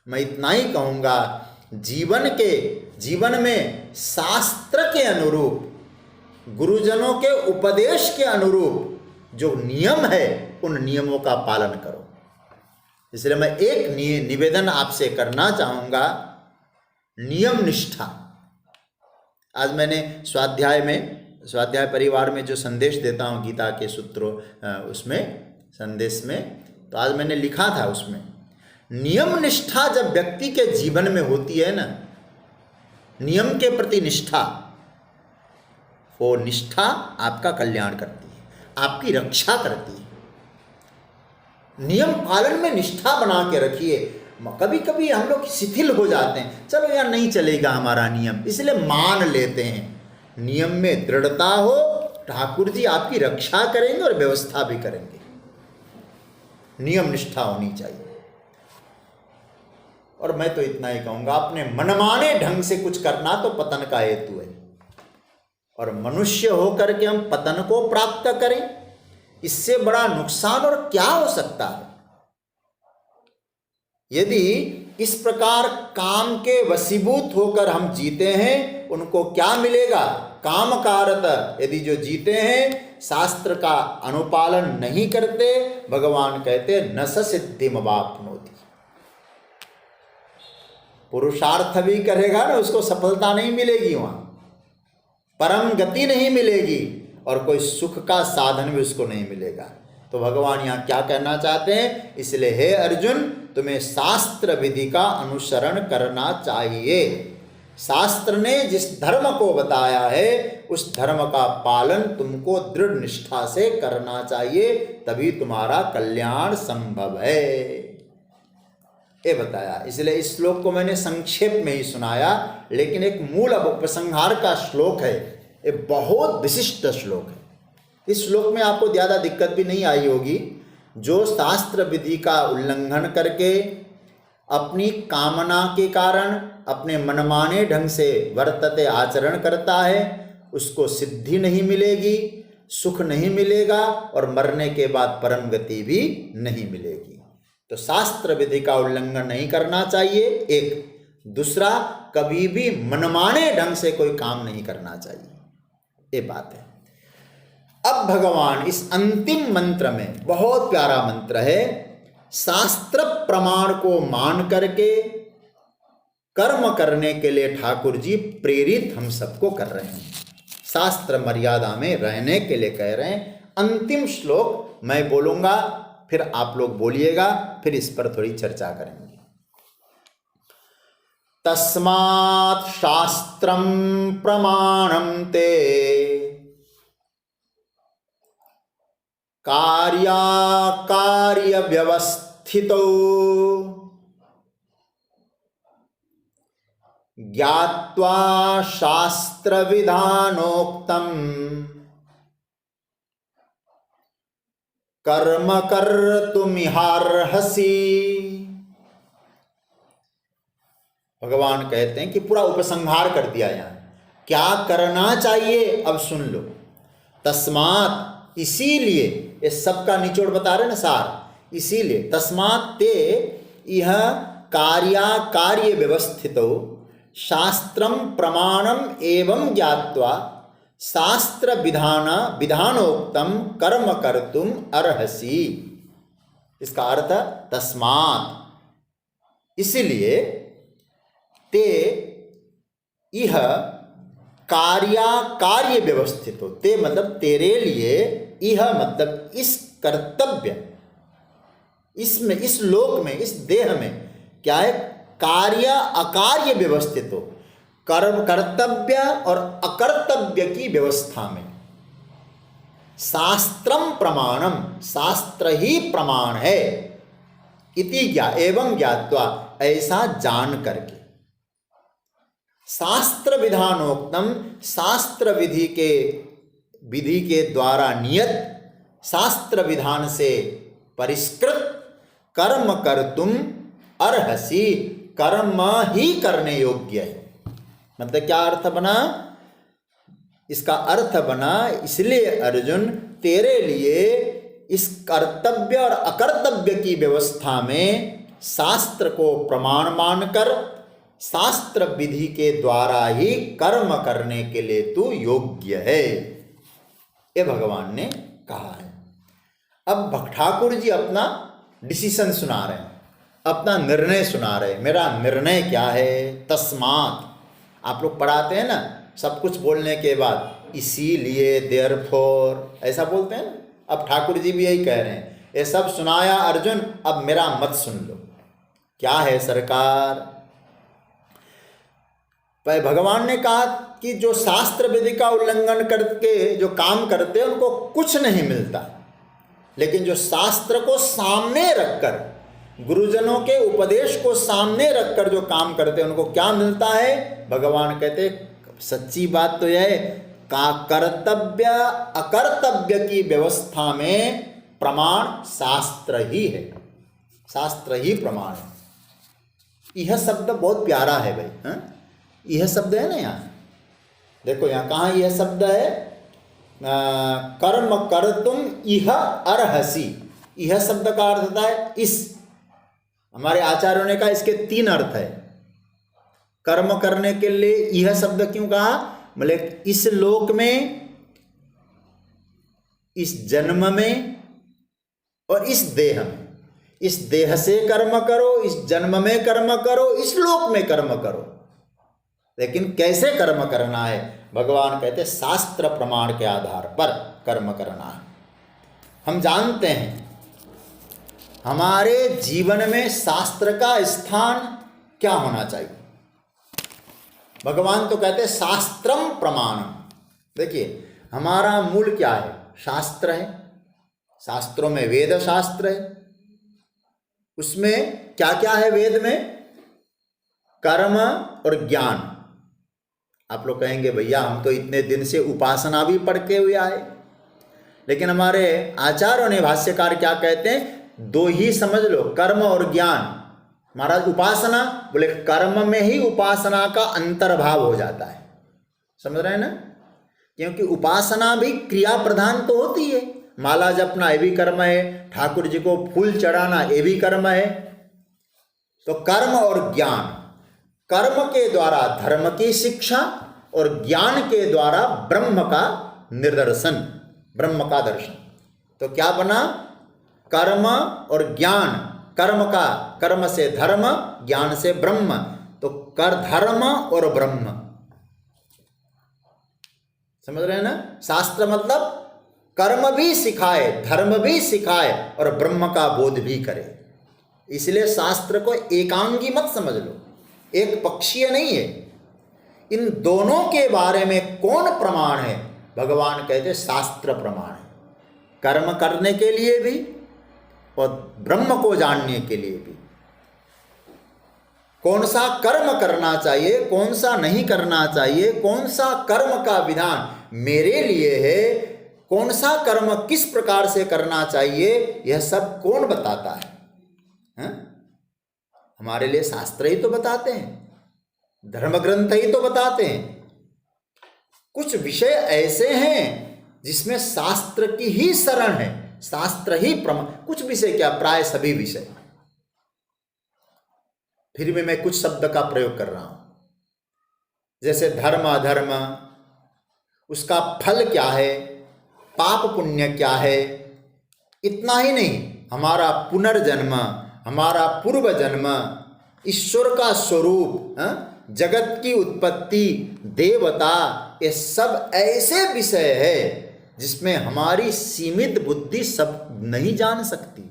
मैं इतना ही कहूंगा, जीवन में शास्त्र के अनुरूप, गुरुजनों के उपदेश के अनुरूप जो नियम है उन नियमों का पालन करो। इसलिए मैं एक निवेदन आपसे करना चाहूंगा, नियम निष्ठा। आज मैंने स्वाध्याय परिवार में जो संदेश देता हूं गीता के सूत्रों उसमें संदेश में, तो आज मैंने लिखा था उसमें, नियम निष्ठा जब व्यक्ति के जीवन में होती है ना, नियम के प्रति निष्ठा, वो निष्ठा आपका कल्याण करती है, आपकी रक्षा करती है। नियम पालन में निष्ठा बना के रखिए। कभी कभी हम लोग शिथिल हो जाते हैं, चलो यार नहीं चलेगा हमारा नियम, इसलिए मान लेते हैं। नियम में दृढ़ता हो, ठाकुर जी आपकी रक्षा करेंगे और व्यवस्था भी करेंगे। नियम निष्ठा होनी चाहिए। और मैं तो इतना ही कहूंगा, अपने मनमाने ढंग से कुछ करना तो पतन का हेतु है। और मनुष्य होकर के हम पतन को प्राप्त करें, इससे बड़ा नुकसान और क्या हो सकता है? यदि इस प्रकार काम के वशीभूत होकर हम जीते हैं, उनको क्या मिलेगा? काम कारत। यदि जो जीते हैं शास्त्र का अनुपालन नहीं करते, भगवान कहते न स सिद्धिमवाप्नोति। पुरुषार्थ भी करेगा ना, उसको सफलता नहीं मिलेगी, वहां परम गति नहीं मिलेगी और कोई सुख का साधन भी उसको नहीं मिलेगा। तो भगवान यहाँ क्या कहना चाहते हैं? इसलिए हे अर्जुन, तुम्हें शास्त्र विधि का अनुसरण करना चाहिए। शास्त्र ने जिस धर्म को बताया है उस धर्म का पालन तुमको दृढ़ निष्ठा से करना चाहिए, तभी तुम्हारा कल्याण संभव है, ये बताया। इसलिए इस श्लोक को मैंने संक्षेप में ही सुनाया, लेकिन एक मूल उपसंहार का श्लोक है, ये बहुत विशिष्ट श्लोक है। इस श्लोक में आपको ज़्यादा दिक्कत भी नहीं आई होगी। जो शास्त्र विधि का उल्लंघन करके अपनी कामना के कारण अपने मनमाने ढंग से वर्तते आचरण करता है, उसको सिद्धि नहीं मिलेगी, सुख नहीं मिलेगा और मरने के बाद परम गति भी नहीं मिलेगी। तो शास्त्र विधि का उल्लंघन नहीं करना चाहिए, एक। दूसरा, कभी भी मनमाने ढंग से कोई काम नहीं करना चाहिए, ये बात है। अब भगवान इस अंतिम मंत्र में, बहुत प्यारा मंत्र है, शास्त्र प्रमाण को मान करके कर्म करने के लिए ठाकुर जी प्रेरित हम सबको कर रहे हैं, शास्त्र मर्यादा में रहने के लिए कह रहे हैं। अंतिम श्लोक मैं बोलूंगा, फिर आप लोग बोलिएगा, फिर इस पर थोड़ी चर्चा करेंगे। तस्मात् शास्त्रम प्रमाणम ते कार्य व्यवस्थितो ज्ञात्वा शास्त्र विधानोक्तम कर्म कर्तुमिहार्हसि। भगवान कहते हैं कि पूरा उपसंहार कर दिया यहाँ, क्या करना चाहिए अब सुन लो। तस्मात्, इसीलिए, ये सबका निचोड़ बता रहे ना सार, इसीलिए तस्मात् ते यह कार्य व्यवस्थितो शास्त्रम प्रमाणम एवं ज्ञात्वा शास्त्र विधानोक्तम कर्म कर्तुम अर्हसि। इसका अर्थ तस्मात्, इसलिए, ते यह कार्य व्यवस्थित हो, ते मतलब तेरे लिए, यह मतलब इस कर्तव्य, इसमें, इस लोक में, इस देह में क्या है, कार्य अकार्य व्यवस्थित हो, कर्म कर्तव्य और अकर्तव्य की व्यवस्था में शास्त्रम प्रमाणम, शास्त्र ही प्रमाण है, इति एवं ज्ञात्वा, ऐसा जान करके, शास्त्र विधानोक्तम, शास्त्र विधि के द्वारा नियत, शास्त्र विधान से परिष्कृत कर्म कर्तुम अर्हसि, कर्म ही करने योग्य है। मतलब क्या अर्थ बना, इसका अर्थ बना, इसलिए अर्जुन तेरे लिए इस कर्तव्य और अकर्तव्य की व्यवस्था में शास्त्र को प्रमाण मानकर शास्त्र विधि के द्वारा ही कर्म करने के लिए तू योग्य है, ये भगवान ने कहा है। अब ठाकुर जी अपना डिसीजन सुना रहे हैं, अपना निर्णय सुना रहे हैं। मेरा निर्णय क्या है, तस्मात्, आप लोग पढ़ाते हैं ना सब कुछ बोलने के बाद, इसीलिए, देयरफॉर, ऐसा बोलते हैं ना। अब ठाकुर जी भी यही कह रहे हैं, ये सब सुनाया अर्जुन, अब मेरा मत सुन लो। क्या है सरकार, भगवान ने कहा कि जो शास्त्र विधि का उल्लंघन करके जो काम करते हैं उनको कुछ नहीं मिलता, लेकिन जो शास्त्र को सामने रखकर, गुरुजनों के उपदेश को सामने रखकर जो काम करते हैं उनको क्या मिलता है। भगवान कहते सच्ची बात तो यह है, का कर्तव्य अकर्तव्य की व्यवस्था में प्रमाण शास्त्र ही है, शास्त्र ही प्रमाण है। यह शब्द बहुत प्यारा है भाई, हाँ? यह शब्द है ना यहाँ, देखो यहाँ कहाँ यह शब्द है, कर्म कर्तुम इह अर्हसि। यह शब्द का अर्थ होता है इस, हमारे आचार्यों ने कहा इसके 3 अर्थ है। कर्म करने के लिए यह शब्द क्यों कहा, मतलब इस लोक में, इस जन्म में और इस देह में, इस देह से कर्म करो, इस जन्म में कर्म करो, इस लोक में कर्म करो। लेकिन कैसे कर्म करना है, भगवान कहते शास्त्र प्रमाण के आधार पर कर्म करना है। हम जानते हैं हमारे जीवन में शास्त्र का स्थान क्या होना चाहिए। भगवान तो कहते हैं शास्त्रम प्रमाणम। देखिए हमारा मूल क्या है? शास्त्र है। शास्त्रों में वेद शास्त्र है। उसमें क्या क्या है? वेद में कर्म और ज्ञान। आप लोग कहेंगे भैया हम तो इतने दिन से उपासना भी पढ़ के हुए आए, लेकिन हमारे आचार्यों ने, भाष्यकार क्या कहते हैं? दो ही समझ लो, कर्म और ज्ञान। महाराज उपासना, बोले कर्म में ही उपासना का अंतर्भाव हो जाता है। समझ रहे हैं ना? क्योंकि उपासना भी क्रिया प्रधान तो होती है। माला जपना ये भी कर्म है, ठाकुर जी को फूल चढ़ाना ये भी कर्म है। तो कर्म और ज्ञान, कर्म के द्वारा धर्म की शिक्षा और ज्ञान के द्वारा ब्रह्म का निर्दर्शन, ब्रह्म का दर्शन। तो क्या बना? कर्म और ज्ञान। कर्म से धर्म, ज्ञान से ब्रह्म। तो कर धर्म और ब्रह्म। समझ रहे हैं ना? शास्त्र मतलब कर्म भी सिखाए, धर्म भी सिखाए और ब्रह्म का बोध भी करे। इसलिए शास्त्र को एकांगी मत समझ लो, एक पक्षीय नहीं है। इन दोनों के बारे में कौन प्रमाण है? भगवान कहते शास्त्र प्रमाण है, कर्म करने के लिए भी और ब्रह्म को जानने के लिए भी। कौन सा कर्म करना चाहिए, कौन सा नहीं करना चाहिए, कौन सा कर्म का विधान मेरे लिए है, कौन सा कर्म किस प्रकार से करना चाहिए, यह सब कौन बताता है? हमारे लिए शास्त्र ही तो बताते हैं, धर्म ग्रंथ ही तो बताते हैं। कुछ विषय ऐसे हैं जिसमें शास्त्र की ही शरण है, शास्त्र ही प्रमाण। कुछ विषय क्या, प्राय सभी विषय। फिर भी मैं कुछ शब्द का प्रयोग कर रहा हूं, जैसे धर्म अधर्म, उसका फल क्या है, पाप पुण्य क्या है। इतना ही नहीं, हमारा पुनर्जन्म, हमारा पूर्व जन्म, ईश्वर का स्वरूप, जगत की उत्पत्ति, देवता, ये सब ऐसे विषय है जिसमें हमारी सीमित बुद्धि सब नहीं जान सकती,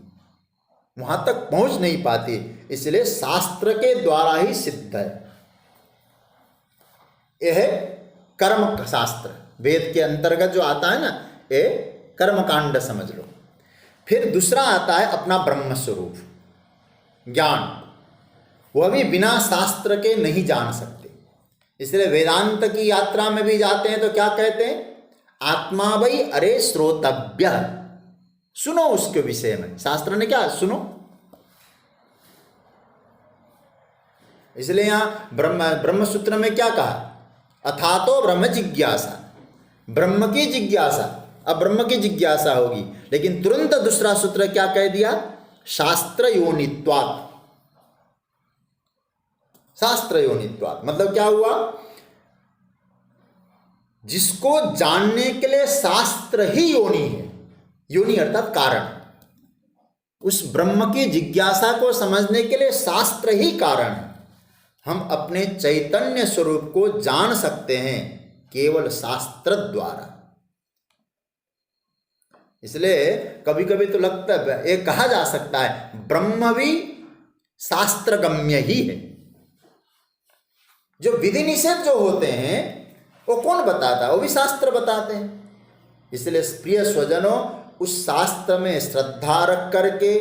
वहां तक पहुंच नहीं पाती। इसलिए शास्त्र के द्वारा ही सिद्ध है। यह है कर्म शास्त्र, वेद के अंतर्गत जो आता है ना, ये कर्मकांड समझ लो। फिर दूसरा आता है अपना ब्रह्म स्वरूप ज्ञान, वह भी बिना शास्त्र के नहीं जान सकते। इसलिए वेदांत की यात्रा में भी जाते हैं तो क्या कहते हैं? आत्मा वही अरे श्रोतव्य, सुनो उसके विषय में। शास्त्र ने क्या? सुनो। इसलिए यहां ब्रह्म सूत्र में क्या कहा? अथातो ब्रह्म जिज्ञासा, ब्रह्म की जिज्ञासा। अब ब्रह्म की जिज्ञासा होगी, लेकिन तुरंत दूसरा सूत्र क्या कह दिया? शास्त्र योनित्वात्। शास्त्र योनित्वात् मतलब क्या हुआ? जिसको जानने के लिए शास्त्र ही योनि है, योनि अर्थात कारण। उस ब्रह्म की जिज्ञासा को समझने के लिए शास्त्र ही कारण है। हम अपने चैतन्य स्वरूप को जान सकते हैं केवल शास्त्र द्वारा। इसलिए कभी कभी तो लगता है, ये कहा जा सकता है ब्रह्म भी शास्त्रगम्य ही है। जो विधि निषेध जो होते हैं वो कौन बताता है? वो भी शास्त्र बताते हैं। इसलिए प्रिय स्वजनों, उस शास्त्र में श्रद्धा रख करके,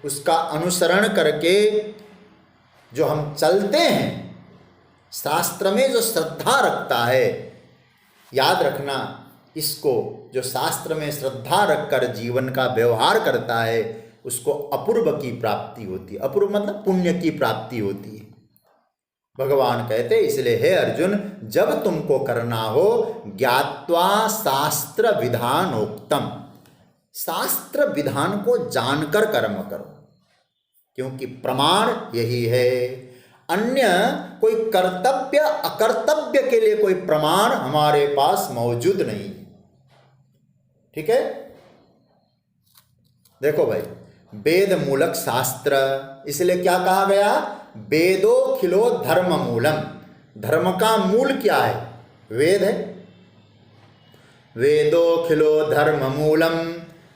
उसका अनुसरण करके जो हम चलते हैं, शास्त्र में जो श्रद्धा रखता है, याद रखना, इसको जो शास्त्र में श्रद्धा रखकर जीवन का व्यवहार करता है, उसको अपूर्व की प्राप्ति होती है। अपूर्व मतलब पुण्य की प्राप्ति होती है। भगवान कहते, इसलिए हे अर्जुन, जब तुमको करना हो ज्ञात्वा शास्त्र विधानोक्तम, शास्त्र विधान को जानकर कर्म करो, क्योंकि प्रमाण यही है। अन्य कोई कर्तव्य अकर्तव्य के लिए कोई प्रमाण हमारे पास मौजूद नहीं। ठीक है? देखो भाई, वेद मूलक शास्त्र, इसलिए क्या कहा गया? वेदो खिलो धर्म मूलम। धर्म का मूल क्या है? वेद है। वेदो खिलो धर्म मूलम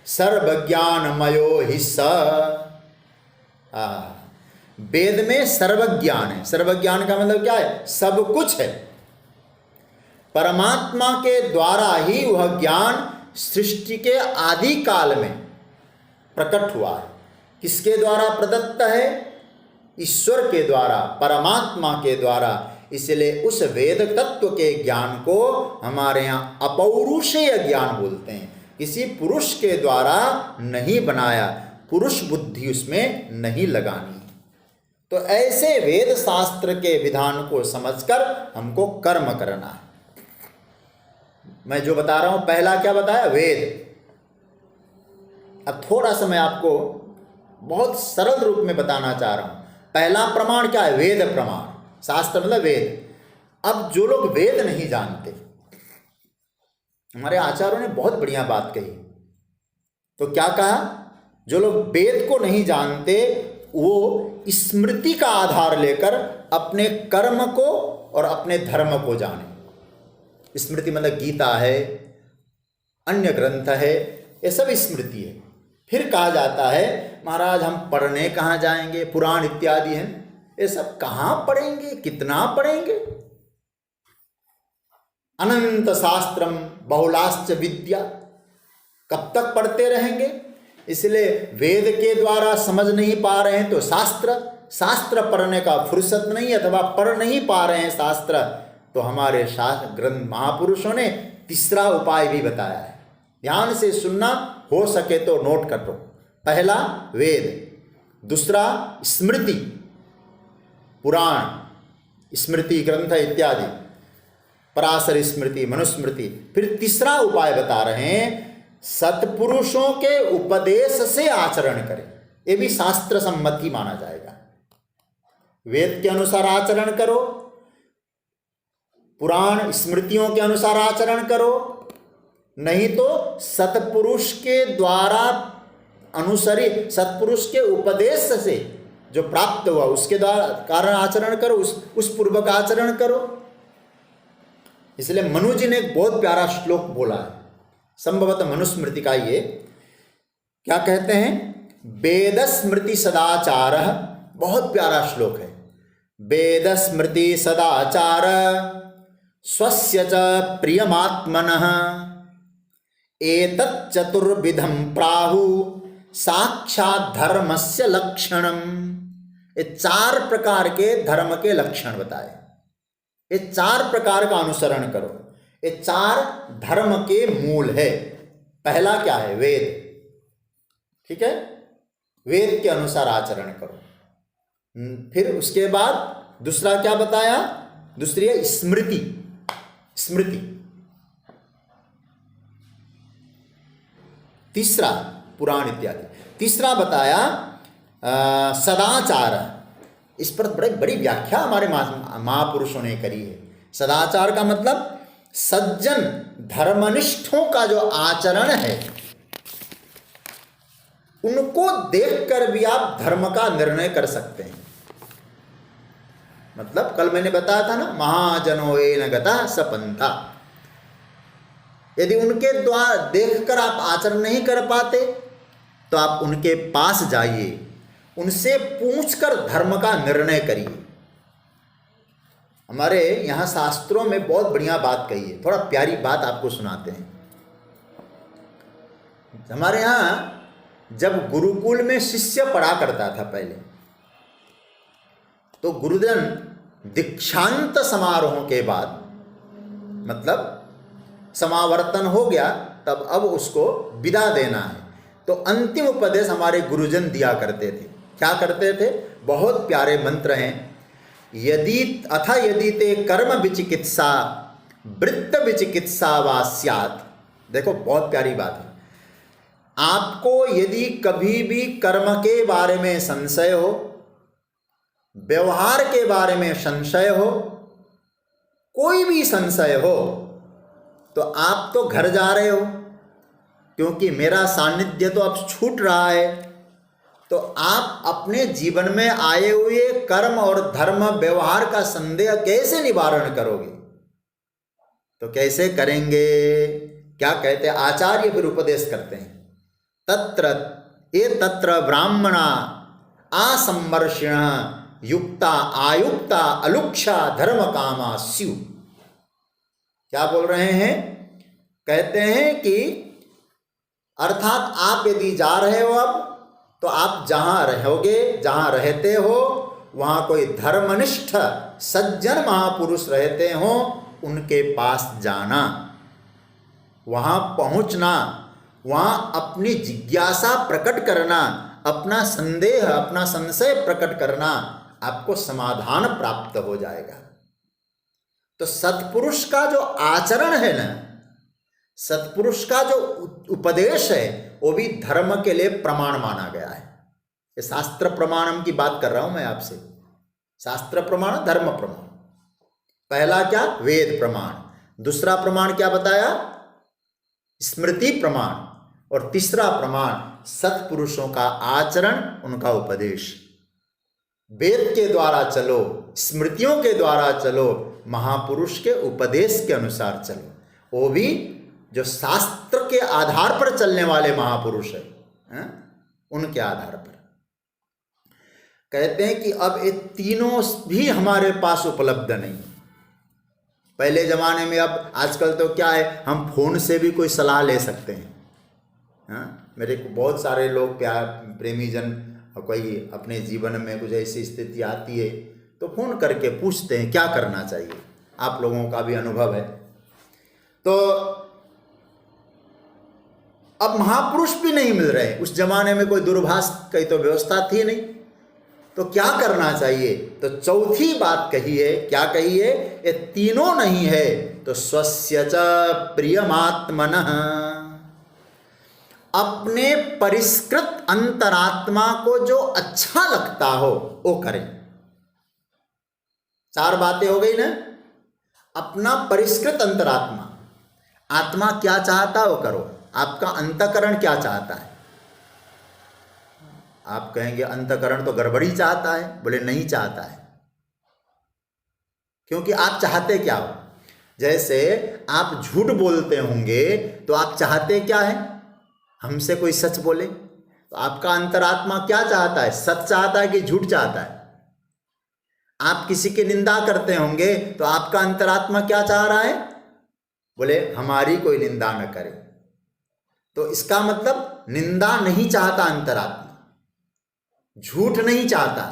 सर्वज्ञानमयो हि स। वेद में सर्वज्ञान है। सर्वज्ञान का मतलब क्या है? सब कुछ है। परमात्मा के द्वारा ही वह ज्ञान सृष्टि के आदि काल में प्रकट हुआ है। किसके द्वारा प्रदत्त है? ईश्वर के द्वारा, परमात्मा के द्वारा। इसलिए उस वेद तत्व के ज्ञान को हमारे यहाँ अपौरुषेय ज्ञान बोलते हैं। किसी पुरुष के द्वारा नहीं बनाया, पुरुष बुद्धि उसमें नहीं लगानी। तो ऐसे वेद शास्त्र के विधान को समझकर हमको कर्म करना है। मैं जो बता रहा हूं, पहला क्या बताया? वेद। अब थोड़ा सा मैं आपको बहुत सरल रूप में बताना चाह रहा हूं। पहला प्रमाण क्या है? वेद प्रमाण। शास्त्र मतलब वेद। अब जो लोग वेद नहीं जानते, हमारे आचार्यों ने बहुत बढ़िया बात कही। तो क्या कहा? जो लोग वेद को नहीं जानते वो स्मृति का आधार लेकर अपने कर्म को और अपने धर्म को जाने। स्मृति मतलब गीता है, अन्य ग्रंथ है, ये सब स्मृति है। फिर कहा जाता है महाराज हम पढ़ने कहाँ जाएंगे, पुराण इत्यादि हैं, ये सब कहाँ पढ़ेंगे, कितना पढ़ेंगे? अनंत शास्त्रम बहुलाश्च विद्या, कब तक पढ़ते रहेंगे? इसलिए वेद के द्वारा समझ नहीं पा रहे हैं तो शास्त्र पढ़ने का फुर्सत नहीं, अथवा पढ़ नहीं पा रहे हैं शास्त्र, तो हमारे शास्त्र ग्रंथ महापुरुषों ने तीसरा उपाय भी बताया है। ध्यान से सुनना, हो सके तो नोट कर लो। पहला वेद, दूसरा स्मृति, पुराण, स्मृति ग्रंथ इत्यादि, पराशर स्मृति, मनुस्मृति। फिर तीसरा उपाय बता रहे हैं, सत्पुरुषों के उपदेश से आचरण करें। ये भी शास्त्र सम्मति माना जाएगा। वेद के अनुसार आचरण करो, पुराण स्मृतियों के अनुसार आचरण करो, नहीं तो सत्पुरुष के द्वारा अनुसरित, सत्पुरुष के उपदेश से जो प्राप्त हुआ उसके द्वारा कारण आचरण करो, उस पूर्वक आचरण करो। इसलिए मनु जी ने एक बहुत प्यारा श्लोक बोला है, संभवतः मनुस्मृति का। ये क्या कहते हैं? वेद स्मृति सदाचार, बहुत प्यारा श्लोक है। वेद स्मृति सदाचार स्वस्य च प्रियमात्मनः एतत् चतुर्विधम प्राहु साक्षात धर्मस्य लक्षणम। ये चार प्रकार के धर्म के लक्षण बताए। ये चार प्रकार का अनुसरण करो, ये चार धर्म के मूल है। पहला क्या है? वेद। ठीक है, वेद के अनुसार आचरण करो। फिर उसके बाद दूसरा क्या बताया? दूसरी है स्मृति। स्मृति। तीसरा पुराण इत्यादि। तीसरा बताया सदाचार। इस पर बड़ी व्याख्या हमारे महापुरुषों ने करी है। सदाचार का मतलब सज्जन धर्मनिष्ठों का जो आचरण है, उनको देखकर भी आप धर्म का निर्णय कर सकते हैं। मतलब कल मैंने बताया था ना, महाजनो येन गतः स पंथा। यदि उनके द्वारा देखकर आप आचरण नहीं कर पाते तो आप उनके पास जाइए, उनसे पूछकर धर्म का निर्णय करिए। हमारे यहाँ शास्त्रों में बहुत बढ़िया बात कही है, थोड़ा प्यारी बात आपको सुनाते हैं। हमारे यहाँ जब गुरुकुल में शिष्य पढ़ा करता था पहले, तो गुरुजन दीक्षांत समारोह के बाद, मतलब समावर्तन हो गया, तब अब उसको विदा देना है, तो अंतिम उपदेश हमारे गुरुजन दिया करते थे। क्या करते थे? बहुत प्यारे मंत्र हैं। यदि ते कर्म विचिकित्सा वृत्त विचिकित्सा वा स्यात्। देखो बहुत प्यारी बात है। आपको यदि कभी भी कर्म के बारे में संशय हो, व्यवहार के बारे में संशय हो, कोई भी संशय हो, तो आप तो घर जा रहे हो, क्योंकि मेरा सानिध्य तो अब छूट रहा है। तो आप अपने जीवन में आए हुए कर्म और धर्म व्यवहार का संदेह कैसे निवारण करोगे? तो कैसे करेंगे? क्या कहते हैं आचार्य? फिर उपदेश करते हैं, तत्र ब्राह्मणा असंवर्षिण युक्ता आयुक्ता अलुक्षा धर्म कामा स्यु। क्या बोल रहे हैं? कहते हैं कि अर्थात आप यदि जा रहे हो अब, तो आप जहां रहोगे, जहां रहते हो, वहां कोई धर्मनिष्ठ सज्जन महापुरुष रहते हो, उनके पास जाना, वहां पहुंचना, वहां अपनी जिज्ञासा प्रकट करना, अपना संदेह, अपना संशय प्रकट करना, आपको समाधान प्राप्त हो जाएगा। तो सत्पुरुष का जो आचरण है ना, सत्पुरुष का जो उपदेश है, वो भी धर्म के लिए प्रमाण माना गया है। ये शास्त्र प्रमाणम की बात कर रहा हूं मैं आपसे। शास्त्र प्रमाण, धर्म प्रमाण। पहला क्या? वेद प्रमाण। दूसरा प्रमाण क्या बताया? स्मृति प्रमाण। और तीसरा प्रमाण सत्पुरुषों का आचरण, उनका उपदेश। वेद के द्वारा चलो, स्मृतियों के द्वारा चलो, महापुरुष के उपदेश के अनुसार चलो, वो भी जो शास्त्र के आधार पर चलने वाले महापुरुष है, उनके आधार पर। कहते हैं कि अब ये तीनों भी हमारे पास उपलब्ध नहीं। पहले जमाने में, अब आजकल तो क्या है, हम फोन से भी कोई सलाह ले सकते हैं। मेरे को बहुत सारे लोग, प्यार प्रेमी जन, कोई अपने जीवन में कुछ ऐसी स्थिति आती है तो फोन करके पूछते हैं क्या करना चाहिए। आप लोगों का भी अनुभव है। तो अब महापुरुष भी नहीं मिल रहे। उस जमाने में कोई दूरभाष की तो व्यवस्था थी नहीं, तो क्या करना चाहिए? तो चौथी बात कही है। क्या कही है? ये तीनों नहीं है तो स्वस्य च प्रियमात्मनः, अपने परिष्कृत अंतरात्मा को जो अच्छा लगता हो वो करें। चार बातें हो गई ना। अपना परिष्कृत अंतरात्मा, आत्मा क्या चाहता है वो करो। आपका अंतःकरण क्या चाहता है? आप कहेंगे अंतःकरण तो गड़बड़ी चाहता है। बोले नहीं चाहता है, क्योंकि आप चाहते क्या हो? जैसे आप झूठ बोलते होंगे तो आप चाहते क्या है? हमसे कोई सच बोले। तो आपका अंतरात्मा क्या चाहता है? सच चाहता है कि झूठ चाहता है? आप किसी की निंदा करते होंगे तो आपका अंतरात्मा क्या चाह रहा है? बोले हमारी कोई निंदा न करे। तो इसका मतलब निंदा नहीं चाहता अंतरात्मा, झूठ नहीं चाहता।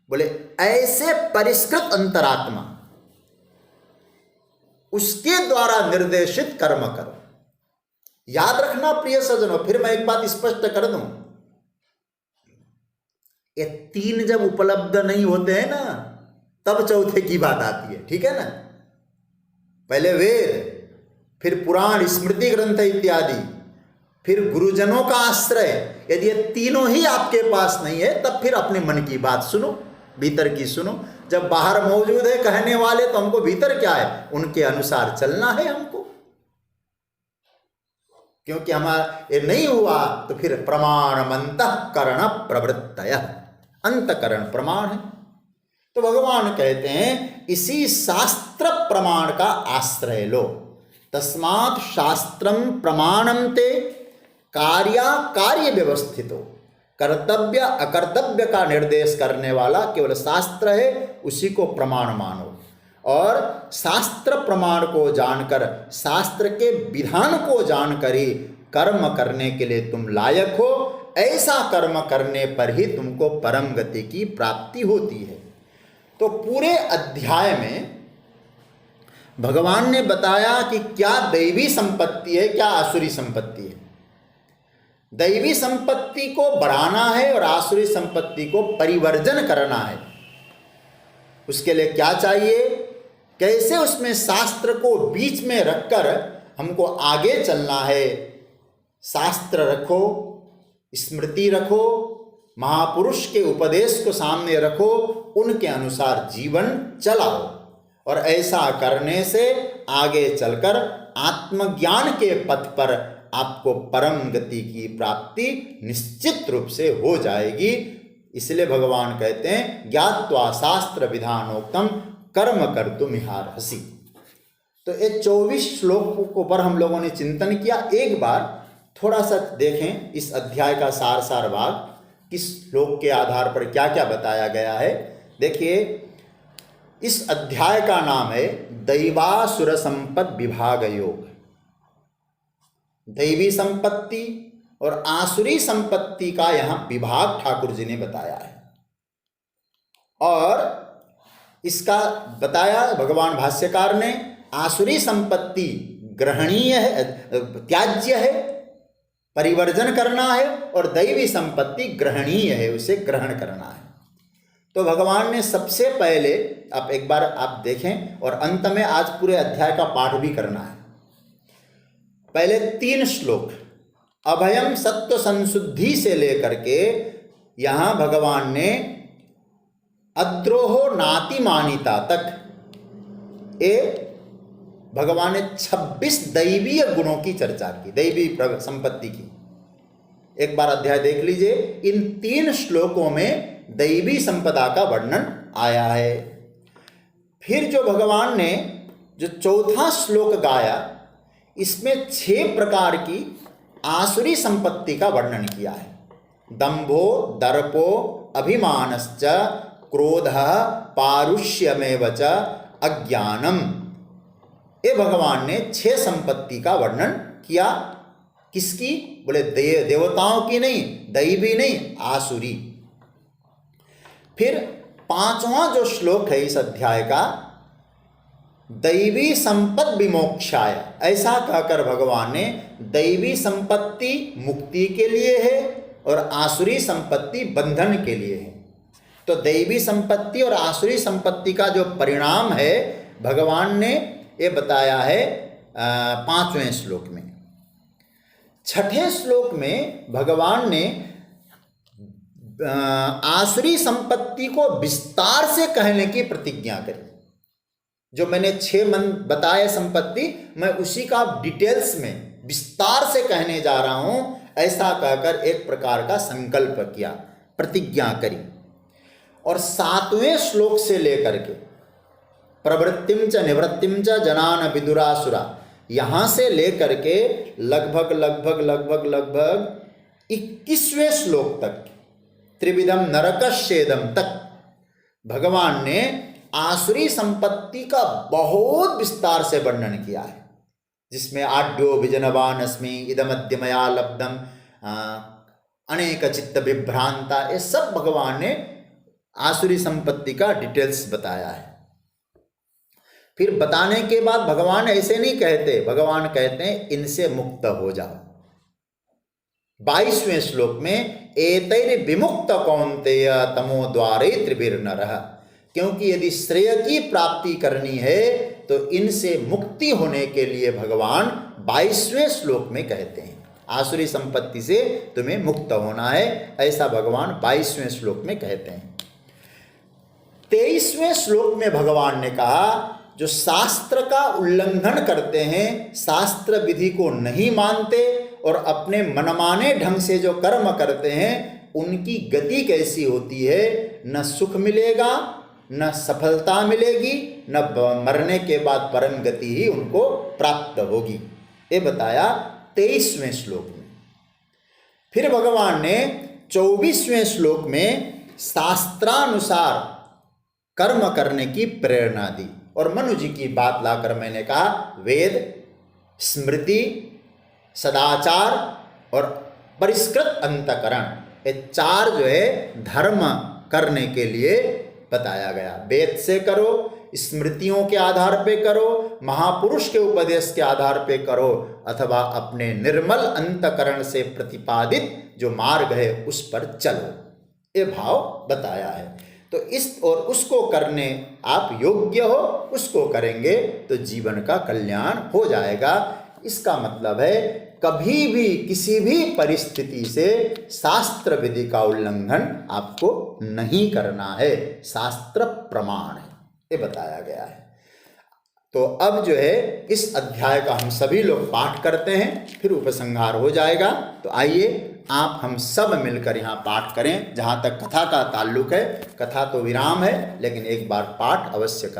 बोले ऐसे परिष्कृत अंतरात्मा, उसके द्वारा निर्देशित कर्म करो। याद रखना प्रिय सज्जनों, फिर मैं एक बात स्पष्ट कर दूं, ये तीन जब उपलब्ध नहीं होते हैं ना, तब चौथे की बात आती है। ठीक है ना? पहले वेद, फिर पुराण, स्मृति ग्रंथ इत्यादि, फिर गुरुजनों का आश्रय। यदि ये तीनों ही आपके पास नहीं है, तब फिर अपने मन की बात सुनो, भीतर की सुनो। जब बाहर मौजूद है कहने वाले, तो हमको भीतर क्या है, उनके अनुसार चलना है हमको। क्योंकि हमारा ये नहीं हुआ तो फिर प्रमाणम अंतःकरण प्रवृत्तय, अंतःकरण प्रमाण है। तो भगवान कहते हैं इसी शास्त्र प्रमाण का आश्रय लो। तस्मात् शास्त्रम प्रमाणम ते कार्य व्यवस्थितो। कर्तव्य अकर्तव्य का निर्देश करने वाला केवल शास्त्र है, उसी को प्रमाण मानो। और शास्त्र प्रमाण को जानकर, शास्त्र के विधान को जानकर ही कर्म करने के लिए तुम लायक हो। ऐसा कर्म करने पर ही तुमको परम गति की प्राप्ति होती है। तो पूरे अध्याय में भगवान ने बताया कि क्या दैवी संपत्ति है, क्या आसुरी संपत्ति है। दैवी संपत्ति को बढ़ाना है और आसुरी संपत्ति को परिवर्जन करना है। उसके लिए क्या चाहिए, कैसे उसमें शास्त्र को बीच में रखकर हमको आगे चलना है। शास्त्र रखो, स्मृति रखो, महापुरुष के उपदेश को सामने रखो, उनके अनुसार जीवन चलाओ। और ऐसा करने से आगे चलकर आत्मज्ञान के पथ पर आपको परम गति की प्राप्ति निश्चित रूप से हो जाएगी। इसलिए भगवान कहते हैं ज्ञात्वा शास्त्र विधानोक्तम कर्म कर्तुम इहार्हसि। तो ये 24 श्लोकों को पर हम लोगों ने चिंतन किया। एक बार थोड़ा सा देखें इस अध्याय का सार भाग, किस श्लोक के आधार पर क्या क्या बताया गया है। देखिए, इस अध्याय का नाम है दैवासुर संपद विभाग योग। दैवी संपत्ति और आसुरी संपत्ति का यहां विभाग ठाकुर जी ने बताया है। और इसका बताया भगवान भाष्यकार ने, आसुरी संपत्ति ग्रहणीय है, त्याज्य है, परिवर्जन करना है, और दैवी संपत्ति ग्रहणीय है, उसे ग्रहण करना है। तो भगवान ने सबसे पहले, आप एक बार आप देखें, और अंत में आज पूरे अध्याय का पाठ भी करना है। पहले 3 श्लोक अभयम सत्व संशुद्धि से लेकर के यहां भगवान ने अद्रोहो नातिमानिता तक भगवान ने 26 दैवीय गुणों की चर्चा की, दैवी संपत्ति की। एक बार अध्याय देख लीजिए, इन 3 श्लोकों में दैवी संपदा का वर्णन आया है। फिर जो भगवान ने जो चौथा श्लोक गाया, इसमें 6 प्रकार की आसुरी संपत्ति का वर्णन किया है। दंभो दर्पो अभिमानश्च क्रोधः पारुष्यमेव च अज्ञानम। ये भगवान ने 6 संपत्ति का वर्णन किया। किसकी? बोले देवताओं की नहीं, दैवी नहीं, आसुरी। फिर 5वां जो श्लोक है इस अध्याय का, दैवी संपद विमोक्षाय, ऐसा कहकर भगवान ने दैवी संपत्ति मुक्ति के लिए है और आसुरी संपत्ति बंधन के लिए है। तो दैवी संपत्ति और आसुरी संपत्ति का जो परिणाम है भगवान ने ये बताया है 5वें श्लोक में। 6ठे श्लोक में भगवान ने आसुरी संपत्ति को विस्तार से कहने की प्रतिज्ञा करी। जो मैंने 6 मन बताए संपत्ति, मैं उसी का डिटेल्स में विस्तार से कहने जा रहा हूं, ऐसा कहकर एक प्रकार का संकल्प किया, प्रतिज्ञा करी। और 7वें श्लोक से लेकर के प्रवृत्तिम च निवृत्तिम च जनान विदुरासुरा, यहां से लेकर के लगभग 21वें श्लोक तक, त्रिविधम नरकश्चेदम तक भगवान ने आसुरी संपत्ति का बहुत विस्तार से वर्णन किया है। जिसमें आड्यो विजनवान अस्मि इदमद्य मया लब्धम अनेक चित्त विभ्रांता, ये सब भगवान ने आसुरी संपत्ति का डिटेल्स बताया है। फिर बताने के बाद भगवान ऐसे नहीं कहते, भगवान कहते हैं इनसे मुक्त हो जाओ। 22वें श्लोक में एतैर विमुक्त कौन्तेय तमो द्वारे त्रिभिर्नरः, क्योंकि यदि श्रेय की प्राप्ति करनी है तो इनसे मुक्ति होने के लिए भगवान 22वें श्लोक में कहते हैं आसुरी संपत्ति से तुम्हें मुक्त होना है, ऐसा भगवान 22वें श्लोक में कहते हैं। 23वें श्लोक में भगवान ने कहा जो शास्त्र का उल्लंघन करते हैं, शास्त्र विधि को नहीं मानते और अपने मनमाने ढंग से जो कर्म करते हैं, उनकी गति कैसी होती है, न सुख मिलेगा, न सफलता मिलेगी, न मरने के बाद परम गति ही उनको प्राप्त होगी। ये बताया 23वें श्लोक में। फिर भगवान ने 24वें श्लोक में शास्त्रानुसार कर्म करने की प्रेरणा दी। और मनु जी की बात लाकर मैंने कहा वेद, स्मृति, सदाचार और परिष्कृत अंतकरण, ये 4 जो है धर्म करने के लिए बताया गया। वेद से करो, स्मृतियों के आधार पे करो, महापुरुष के उपदेश के आधार पे करो, अथवा अपने निर्मल अंतकरण से प्रतिपादित जो मार्ग है उस पर चलो, ये भाव बताया है। तो इस और उसको करने आप योग्य हो, उसको करेंगे तो जीवन का कल्याण हो जाएगा। इसका मतलब है कभी भी किसी भी परिस्थिति से शास्त्र विधि का उल्लंघन आपको नहीं करना है, शास्त्र प्रमाण है, ये बताया गया है। तो अब जो है इस अध्याय का हम सभी लोग पाठ करते हैं, फिर उपसंहार हो जाएगा। तो आइए आप हम सब मिलकर यहाँ पाठ करें। जहाँ तक कथा का ताल्लुक है, कथा तो विराम है, लेकिन एक बार पाठ अवश्य करें।